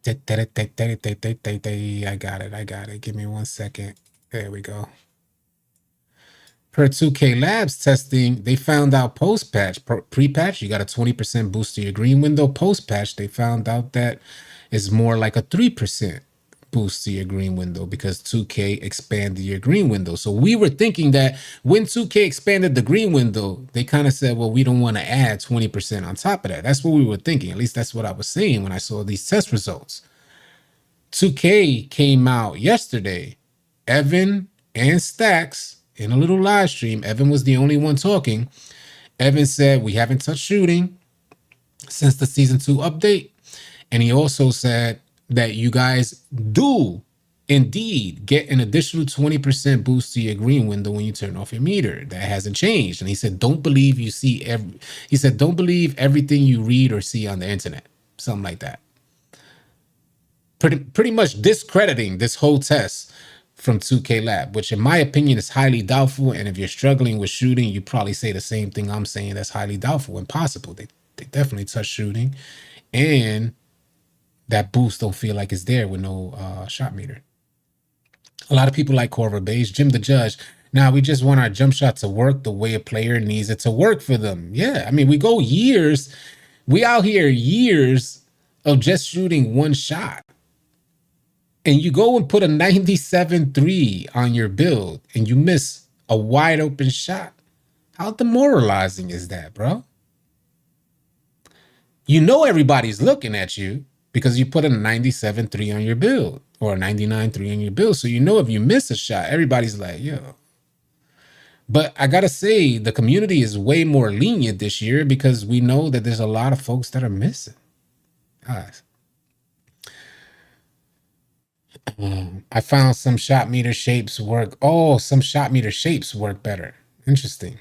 I got it. Give me 1 second. There we go. Per 2K Labs testing, they found out post-patch, pre-patch, you got a 20% boost to your green window. Post-patch, they found out that it's more like a 3% boost to your green window because 2K expanded your green window. So we were thinking that when 2K expanded the green window, they kind of said, well, we don't want to add 20% on top of that. That's what we were thinking. At least that's what I was saying when I saw these test results. 2K came out yesterday. Evan and Stacks, in a little live stream, Evan was the only one talking. Evan said, we haven't touched shooting since the season 2 update. And he also said that you guys do indeed get an additional 20% boost to your green window when you turn off your meter. That hasn't changed. And he said, don't believe don't believe everything you read or see on the internet. Something like that. Pretty much discrediting this whole test from 2K Lab, which in my opinion is highly doubtful. And if you're struggling with shooting, you probably say the same thing I'm saying. That's highly doubtful, impossible. They definitely touch shooting, and that boost don't feel like it's there with no shot meter. A lot of people like Corver Beige, Jim the Judge. Now we just want our jump shot to work the way a player needs it to work for them. Yeah, I mean, we go years. We out here years of just shooting one shot. And you go and put a 97-3 on your build and you miss a wide open shot. How demoralizing is that, bro? You know everybody's looking at you because you put a 97-3 on your build or a 99-3 on your build. So you know if you miss a shot, everybody's like, yo. But I got to say, the community is way more lenient this year because we know that there's a lot of folks that are missing. Guys. I found some shot meter shapes work. Oh, some shot meter shapes work better. Interesting.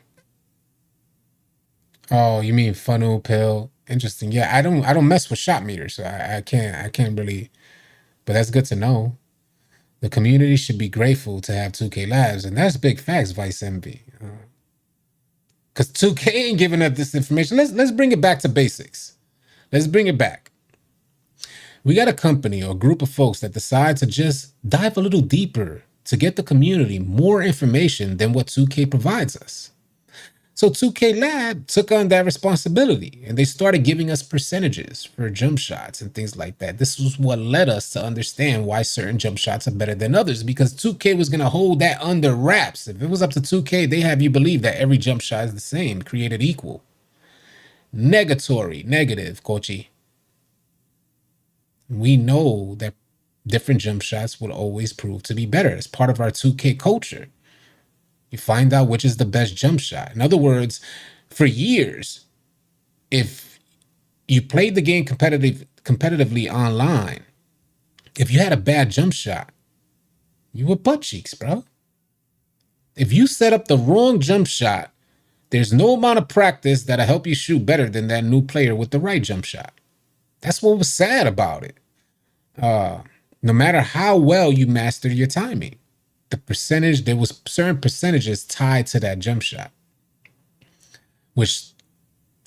Oh, you mean funnel pill? Interesting. Yeah, I don't mess with shot meters, so I can't really. But that's good to know. The community should be grateful to have 2K Labs, and that's big facts, Vice Envy. Because 2K ain't giving up this information. Let's bring it back to basics. Let's bring it back. We got a company or a group of folks that decide to just dive a little deeper to get the community more information than what 2K provides us. So 2K Lab took on that responsibility and they started giving us percentages for jump shots and things like that. This was what led us to understand why certain jump shots are better than others, because 2K was going to hold that under wraps. If it was up to 2K, they have you believe that every jump shot is the same, created equal. Negatory, negative, Kochi. We know that different jump shots will always prove to be better. It's part of our 2K culture. You find out which is the best jump shot. In other words, for years, if you played the game competitively online, if you had a bad jump shot, you were butt cheeks, bro. If you set up the wrong jump shot, there's no amount of practice that'll help you shoot better than that new player with the right jump shot. That's what was sad about it. No matter how well you mastered your timing, the percentage, there was certain percentages tied to that jump shot, which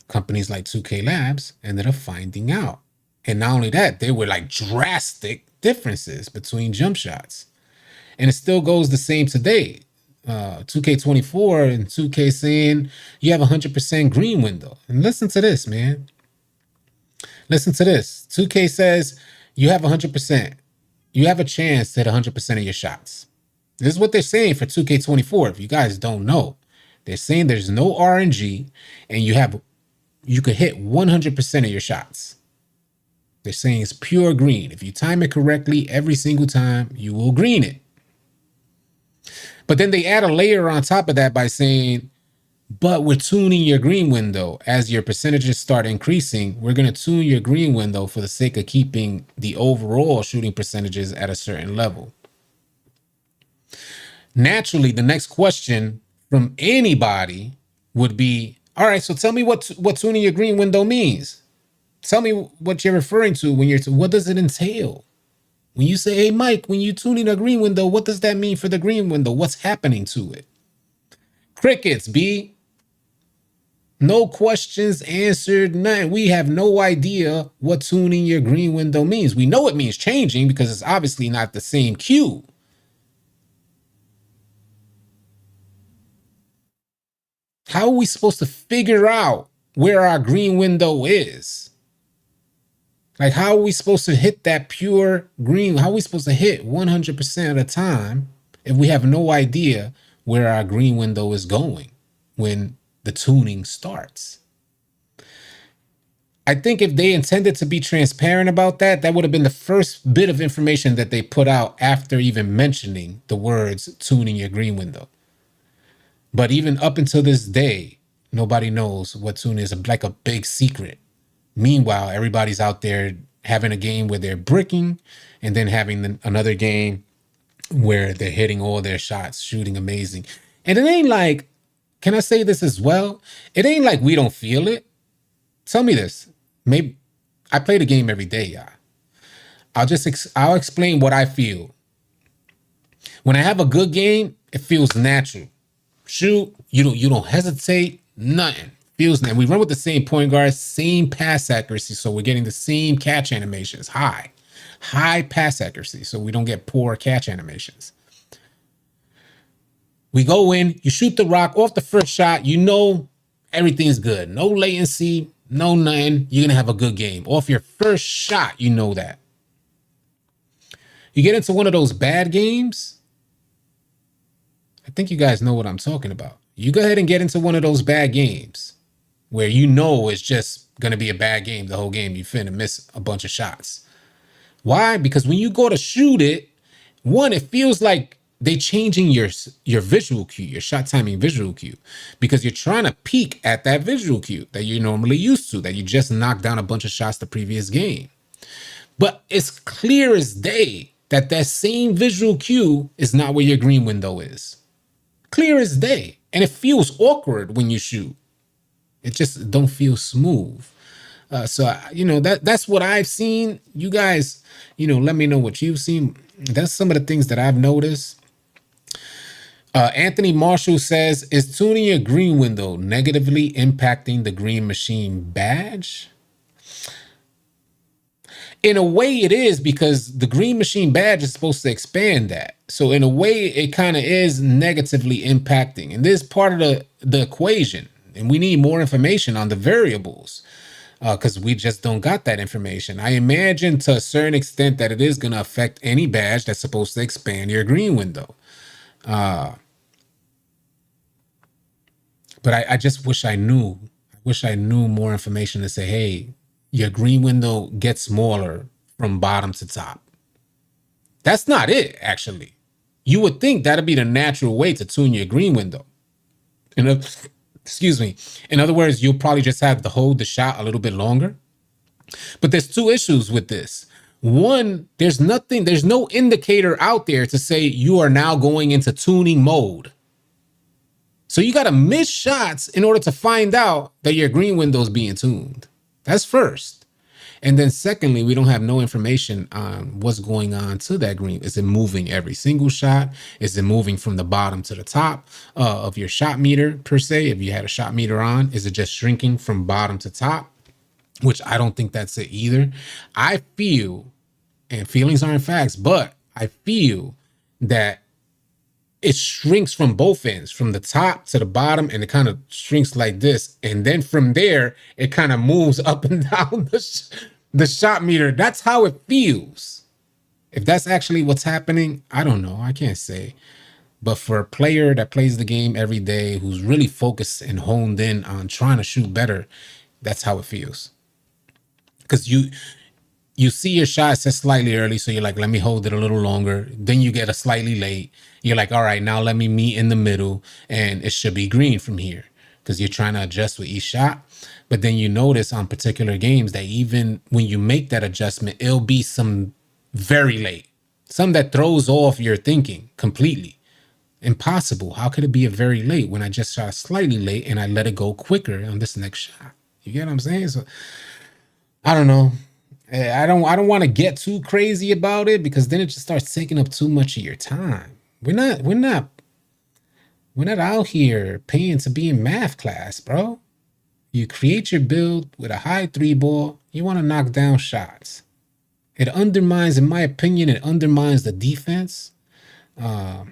companies like 2K Labs ended up finding out. And not only that, there were like drastic differences between jump shots. And it still goes the same today. 2K24 and 2K saying you have a 100% green window. And listen to this, man. Listen to this. 2K says you have 100%. You have a chance to hit 100% of your shots. This is what they're saying for 2K24. If you guys don't know, they're saying there's no RNG and you could hit 100% of your shots. They're saying it's pure green. If you time it correctly every single time, you will green it. But then they add a layer on top of that by saying, but we're tuning your green window. As your percentages start increasing, we're going to tune your green window for the sake of keeping the overall shooting percentages at a certain level. Naturally, the next question from anybody would be, all right, so tell me what tuning your green window means. Tell me what you're referring to when what does it entail? When you say, hey, Mike, when you're tuning a green window, what does that mean for the green window? What's happening to it? Crickets, B. No questions answered, none. We have no idea what tuning your green window means. We know it means changing because it's obviously not the same cue. How are we supposed to figure out where our green window is? Like, how are we supposed to hit that pure green? How are we supposed to hit 100% of the time if we have no idea where our green window is going when the tuning starts? I think if they intended to be transparent about that, that would have been the first bit of information that they put out after even mentioning the words tuning your green window. But even up until this day, nobody knows what tuning is, like a big secret. Meanwhile, everybody's out there having a game where they're bricking and then having another game where they're hitting all their shots, shooting amazing. And it ain't like, can I say this as well? It ain't like we don't feel it. Tell me this. Maybe I play the game every day, y'all. I'll explain what I feel. When I have a good game, it feels natural. Shoot, you don't hesitate, nothing. Feels nice. We run with the same point guard, same pass accuracy, so we're getting the same catch animations. High pass accuracy, so we don't get poor catch animations. We go in, you shoot the rock off the first shot, you know everything's good. No latency, no nothing. You're gonna have a good game. Off your first shot, you know that. You get into one of those bad games, I think you guys know what I'm talking about. You go ahead and get into one of those bad games where you know it's just going to be a bad game the whole game. You finna miss a bunch of shots. Why? Because when you go to shoot it, one, it feels like they changing your visual cue, your shot timing visual cue, because you're trying to peak at that visual cue that you're normally used to, that you just knocked down a bunch of shots the previous game. But it's clear as day that that same visual cue is not where your green window is. Clear as day. And it feels awkward when you shoot. It just don't feel smooth. So, that's what I've seen. You guys, let me know what you've seen. That's some of the things that I've noticed. Anthony Marshall says, is tuning your green window negatively impacting the green machine badge? In a way it is, because the green machine badge is supposed to expand that. So in a way it kind of is negatively impacting. And this is part of the equation. And we need more information on the variables because we just don't got that information. I imagine to a certain extent that it is going to affect any badge that's supposed to expand your green window. But I just wish I knew. I wish I knew more information to say, hey, your green window gets smaller from bottom to top. That's not it, actually. You would think that'd be the natural way to tune your green window. Excuse me. In other words, you'll probably just have to hold the shot a little bit longer. But there's two issues with this. One, there's no indicator out there to say you are now going into tuning mode. So you got to miss shots in order to find out that your green window is being tuned. That's first. And then secondly, we don't have no information on what's going on to that green. Is it moving every single shot? Is it moving from the bottom to the top of your shot meter per se? If you had a shot meter on, is it just shrinking from bottom to top? Which I don't think that's it either. I feel, and feelings aren't facts, but I feel that it shrinks from both ends, from the top to the bottom, and it kind of shrinks like this. And then from there, it kind of moves up and down the shot meter. That's how it feels. If that's actually what's happening, I don't know. I can't say. But for a player that plays the game every day, who's really focused and honed in on trying to shoot better, that's how it feels. Because you see your shot set slightly early, so you're like, let me hold it a little longer. Then you get a slightly late. You're like, all right, now let me meet in the middle, and it should be green from here because you're trying to adjust with each shot. But then you notice on particular games that even when you make that adjustment, it'll be some very late, some that throws off your thinking completely. Impossible. How could it be a very late when I just shot slightly late and I let it go quicker on this next shot? You get what I'm saying? So I don't know. I don't want to get too crazy about it because then it just starts taking up too much of your time. We're not out here paying to be in math class, bro. You create your build with a high 3-ball. You want to knock down shots. It undermines, in my opinion, it undermines the defense. It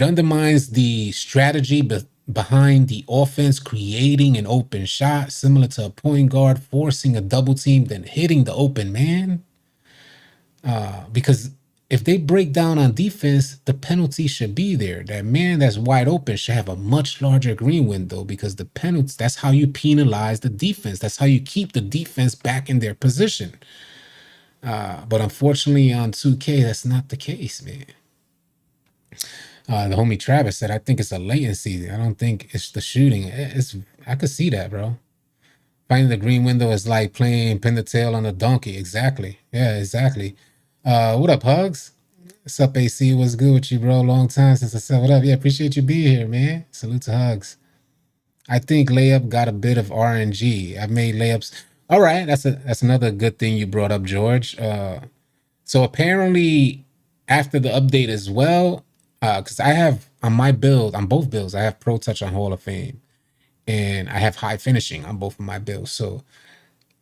undermines the strategy behind the offense, creating an open shot, similar to a point guard forcing a double team, then hitting the open man. Because if they break down on defense, the penalty should be there. That man that's wide open should have a much larger green window because the penalties, that's how you penalize the defense. That's how you keep the defense back in their position. But unfortunately on 2K, that's not the case, man. The homie Travis said, I think it's a latency. I don't think it's the shooting. I could see that, bro. Finding the green window is like playing pin the tail on a donkey. Exactly. Yeah, exactly. What up, Hugs? What's up, AC? What's good with you, bro? Long time since I said what up. Yeah, appreciate you being here, man. Salute to Hugs. I think Layup got a bit of RNG. I've made layups. All right, that's another good thing you brought up, George. So apparently after the update as well, because I have on my build, on both builds, I have Pro Touch on Hall of Fame, and I have high finishing on both of my builds. So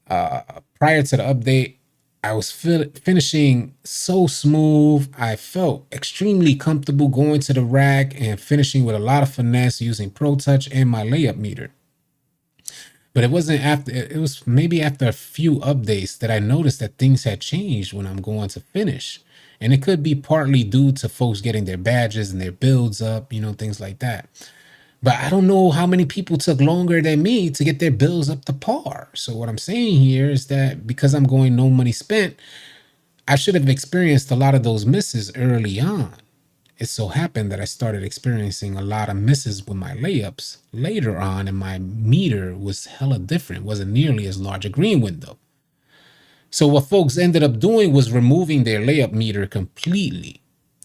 prior to the update, I was finishing so smooth. I felt extremely comfortable going to the rack and finishing with a lot of finesse using Pro Touch and my layup meter. But it wasn't after, it was maybe after a few updates that I noticed that things had changed when I'm going to finish. And it could be partly due to folks getting their badges and their builds up, you know, things like that. But I don't know how many people took longer than me to get their bills up to par. So what I'm saying here is that because I'm going no money spent, I should have experienced a lot of those misses early on. It so happened that I started experiencing a lot of misses with my layups later on, and my meter was hella different. It wasn't nearly as large a green window. So what folks ended up doing was removing their layup meter completely,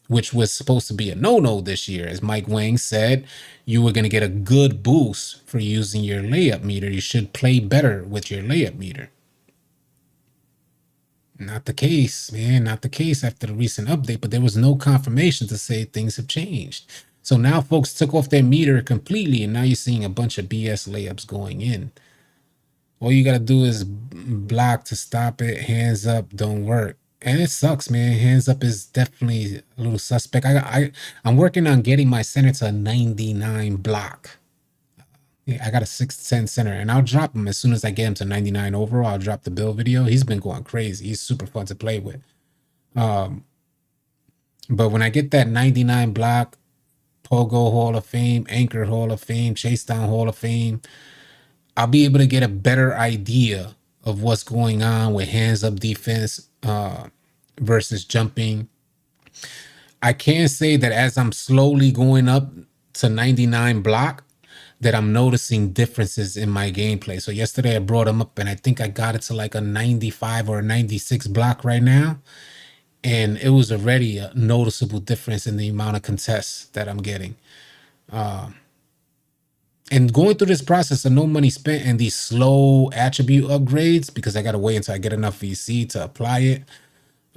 which was supposed to be a no-no this year. As Mike Wang said, you were going to get a good boost for using your layup meter. You should play better with your layup meter. Not the case, man. Not the case after the recent update, but there was no confirmation to say things have changed. So now folks took off their meter completely, and now you're seeing a bunch of BS layups going in. All you got to do is block to stop it. Hands up don't work. And it sucks, man. Hands up is definitely a little suspect. I'm working on getting my center to a 99 block. Yeah, I got a 6'10" center, and I'll drop him as soon as I get him to 99 overall. I'll drop the build video. He's been going crazy. He's super fun to play with. But when I get that 99 block, Pogo Hall of Fame, Anchor Hall of Fame, Chase Down Hall of Fame, I'll be able to get a better idea of what's going on with hands up defense versus jumping. I can say that as I'm slowly going up to 99 block, that I'm noticing differences in my gameplay. So yesterday I brought him up and I think I got it to like a 95 or a 96 block right now. And it was already a noticeable difference in the amount of contests that I'm getting. And going through this process of no money spent and these slow attribute upgrades, because I got to wait until I get enough VC to apply it,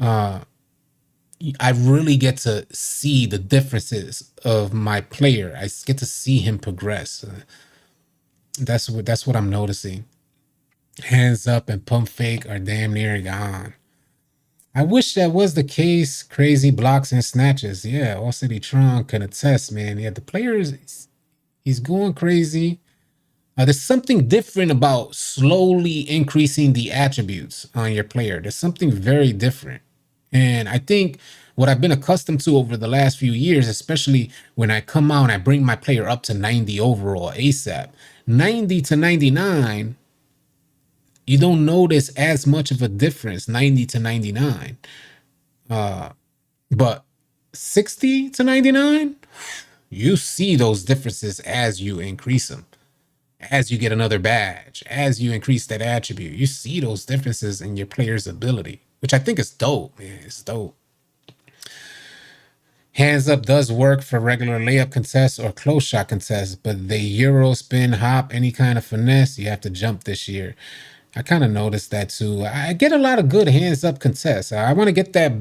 I really get to see the differences of my player. I get to see him progress. That's what I'm noticing. Hands up and pump fake are damn near gone. I wish that was the case. Crazy blocks and snatches. Yeah, All City Tron can attest, man. Yeah, the players, he's going crazy. There's something different about slowly increasing the attributes on your player. There's something very different. And I think what I've been accustomed to over the last few years, especially when I come out and I bring my player up to 90 overall ASAP, 90 to 99, you don't notice as much of a difference, 90 to 99. But 60 to 99, you see those differences as you increase them. As you get another badge, as you increase that attribute, you see those differences in your player's ability, which I think is dope, man. It's dope. Hands up does work for regular layup contests or close shot contests, but the Euro spin, hop, any kind of finesse, you have to jump this year. I kind of noticed that too. I get a lot of good hands up contests. I want to get that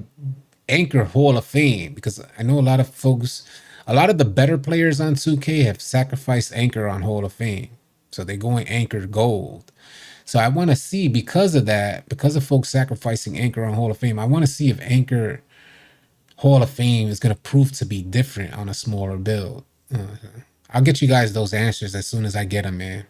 Anchor Hall of Fame because I know a lot of folks, a lot of the better players on 2K have sacrificed Anchor on Hall of Fame. So they're going Anchor Gold. So I want to see, because of that, because of folks sacrificing Anchor on Hall of Fame, I want to see if Anchor Hall of Fame is going to prove to be different on a smaller build. I'll get you guys those answers as soon as I get them, man.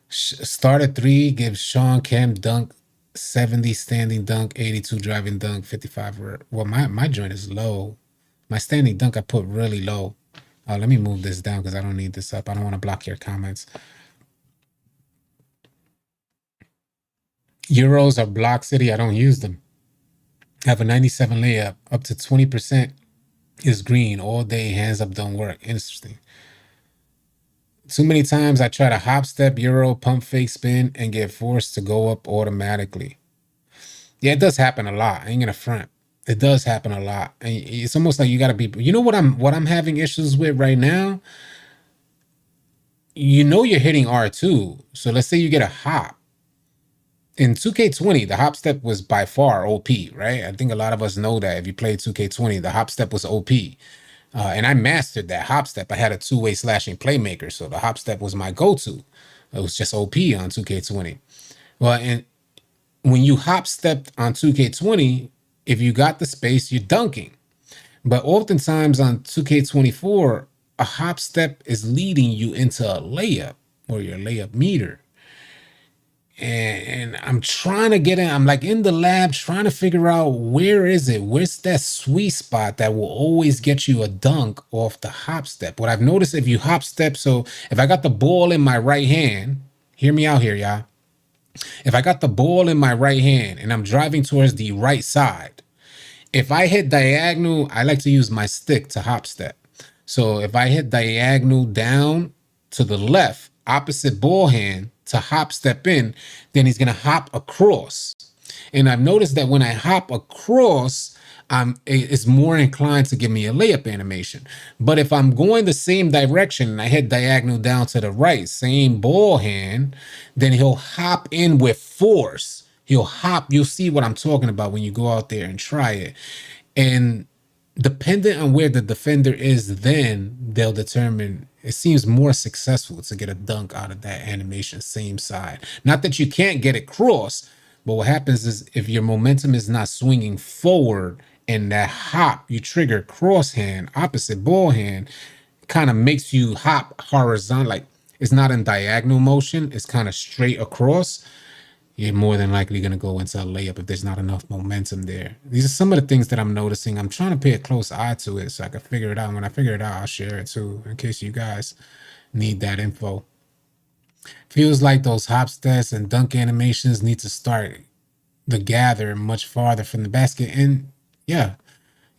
Start at 3, give Sean Kemp dunk, 70 standing dunk, 82 driving dunk, 55. Well, my joint is low. My standing dunk I put really low. Let me move this down because I don't need this up. I don't want to block your comments. Euros are block city. I don't use them. I have a 97 layup. Up to 20% is green. All day hands up don't work. Interesting. Too many times I try to hop step, Euro, pump fake spin, and get forced to go up automatically. Yeah, it does happen a lot. I ain't gonna front. It does happen a lot. And it's almost like you gotta be, you know what I'm having issues with right now? You know you're hitting R2. So let's say you get a hop. In 2K20, the hop step was by far OP, right? I think a lot of us know that if you played 2K20, the hop step was OP. And I mastered that hop step. I had a two-way slashing playmaker, so the hop step was my go-to. It was just OP on 2K20. Well, and when you hop stepped on 2K20, if you got the space, you're dunking. But oftentimes on 2K24, a hop step is leading you into a layup or your layup meter. And I'm trying to get in. I'm like in the lab trying to figure out where is it? Where's that sweet spot that will always get you a dunk off the hop step? What I've noticed, if you hop step, so if I got the ball in my right hand, hear me out here, y'all. If I got the ball in my right hand and I'm driving towards the right side, if I hit diagonal, I like to use my stick to hop step. So if I hit diagonal down to the left, opposite ball hand to hop step in, then he's going to hop across. And I've noticed that when I hop across, it's more inclined to give me a layup animation. But if I'm going the same direction and I hit diagonal down to the right, same ball hand, then he'll hop in with force. He'll hop. You'll see what I'm talking about when you go out there and try it. And dependent on where the defender is, then they'll determine. It seems more successful to get a dunk out of that animation, same side. Not that you can't get it cross, but what happens is if your momentum is not swinging forward and that hop, you trigger cross hand, opposite ball hand, kind of makes you hop horizontal, like it's not in diagonal motion, it's kind of straight across, you're more than likely going to go into a layup if there's not enough momentum there. These are some of the things that I'm noticing. I'm trying to pay a close eye to it so I can figure it out. When I figure it out, I'll share it too, in case you guys need that info. Feels like those hop stats and dunk animations need to start the gather much farther from the basket. And yeah,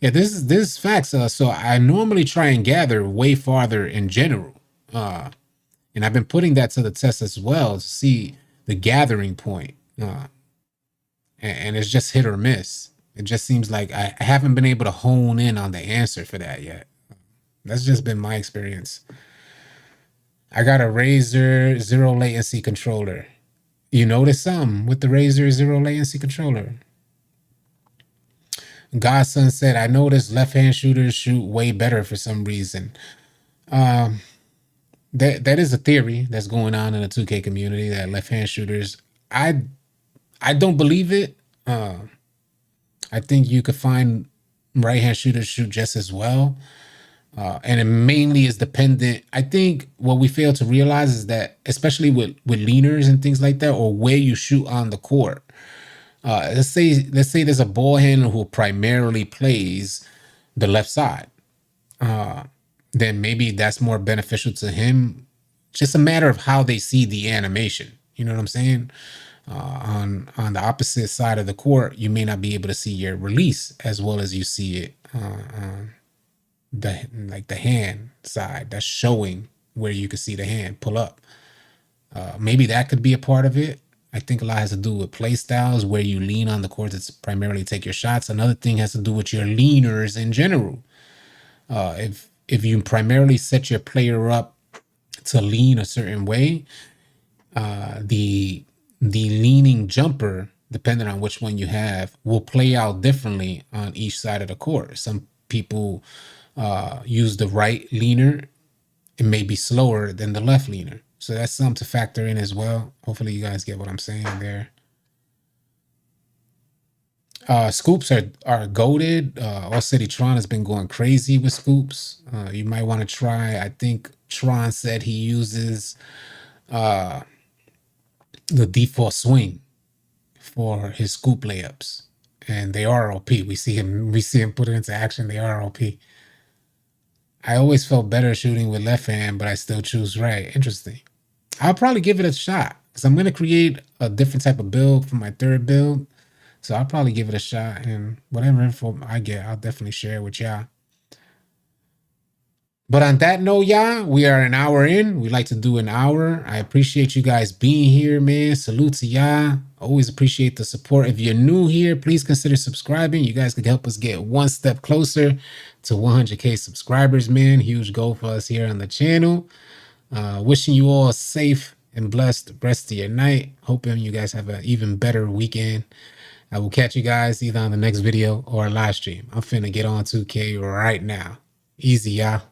this is facts. So I normally try and gather way farther in general. And I've been putting that to the test as well to see the gathering point. And it's just hit or miss. It just seems like I haven't been able to hone in on the answer for that yet. That's just been my experience. I got a Razer zero latency controller. You notice something with the Razer zero latency controller? Godson said, I noticed left-hand shooters shoot way better for some reason. That is a theory that's going on in the 2K community, that left-hand shooters. I don't believe it. I think you could find right-hand shooters shoot just as well. And it mainly is dependent. I think what we fail to realize is that, especially with leaners and things like that, or where you shoot on the court. Let's say there's a ball handler who primarily plays the left side. Then maybe that's more beneficial to him. Just a matter of how they see the animation. You know what I'm saying? On the opposite side of the court, you may not be able to see your release as well as you see it the hand side. That's showing where you can see the hand pull up. Maybe that could be a part of it. I think a lot has to do with play styles, where you lean on the court to primarily take your shots. Another thing has to do with your leaners in general. If you primarily set your player up to lean a certain way, the leaning jumper, depending on which one you have, will play out differently on each side of the court. Some people use the right leaner. It may be slower than the left leaner. So that's something to factor in as well. Hopefully you guys get what I'm saying there. Scoops are goated. All City Tron has been going crazy with scoops. You might want to try. I think Tron said he uses the default swing for his scoop layups, and they are OP. We see him put it into action. They are OP. I always felt better shooting with left hand, but I still choose right. Interesting. I'll probably give it a shot because I'm going to create a different type of build for my third build. So I'll probably give it a shot, and whatever info I get, I'll definitely share it with y'all. But on that note, y'all, we are an hour in. We like to do an hour. I appreciate you guys being here, man. Salute to y'all. Always appreciate the support. If you're new here, please consider subscribing. You guys could help us get one step closer to 100K subscribers, man. Huge goal for us here on the channel. Wishing you all a safe and blessed rest of your night. Hoping you guys have an even better weekend. I will catch you guys either on the next video or a live stream. I'm finna get on 2K right now. Easy, y'all.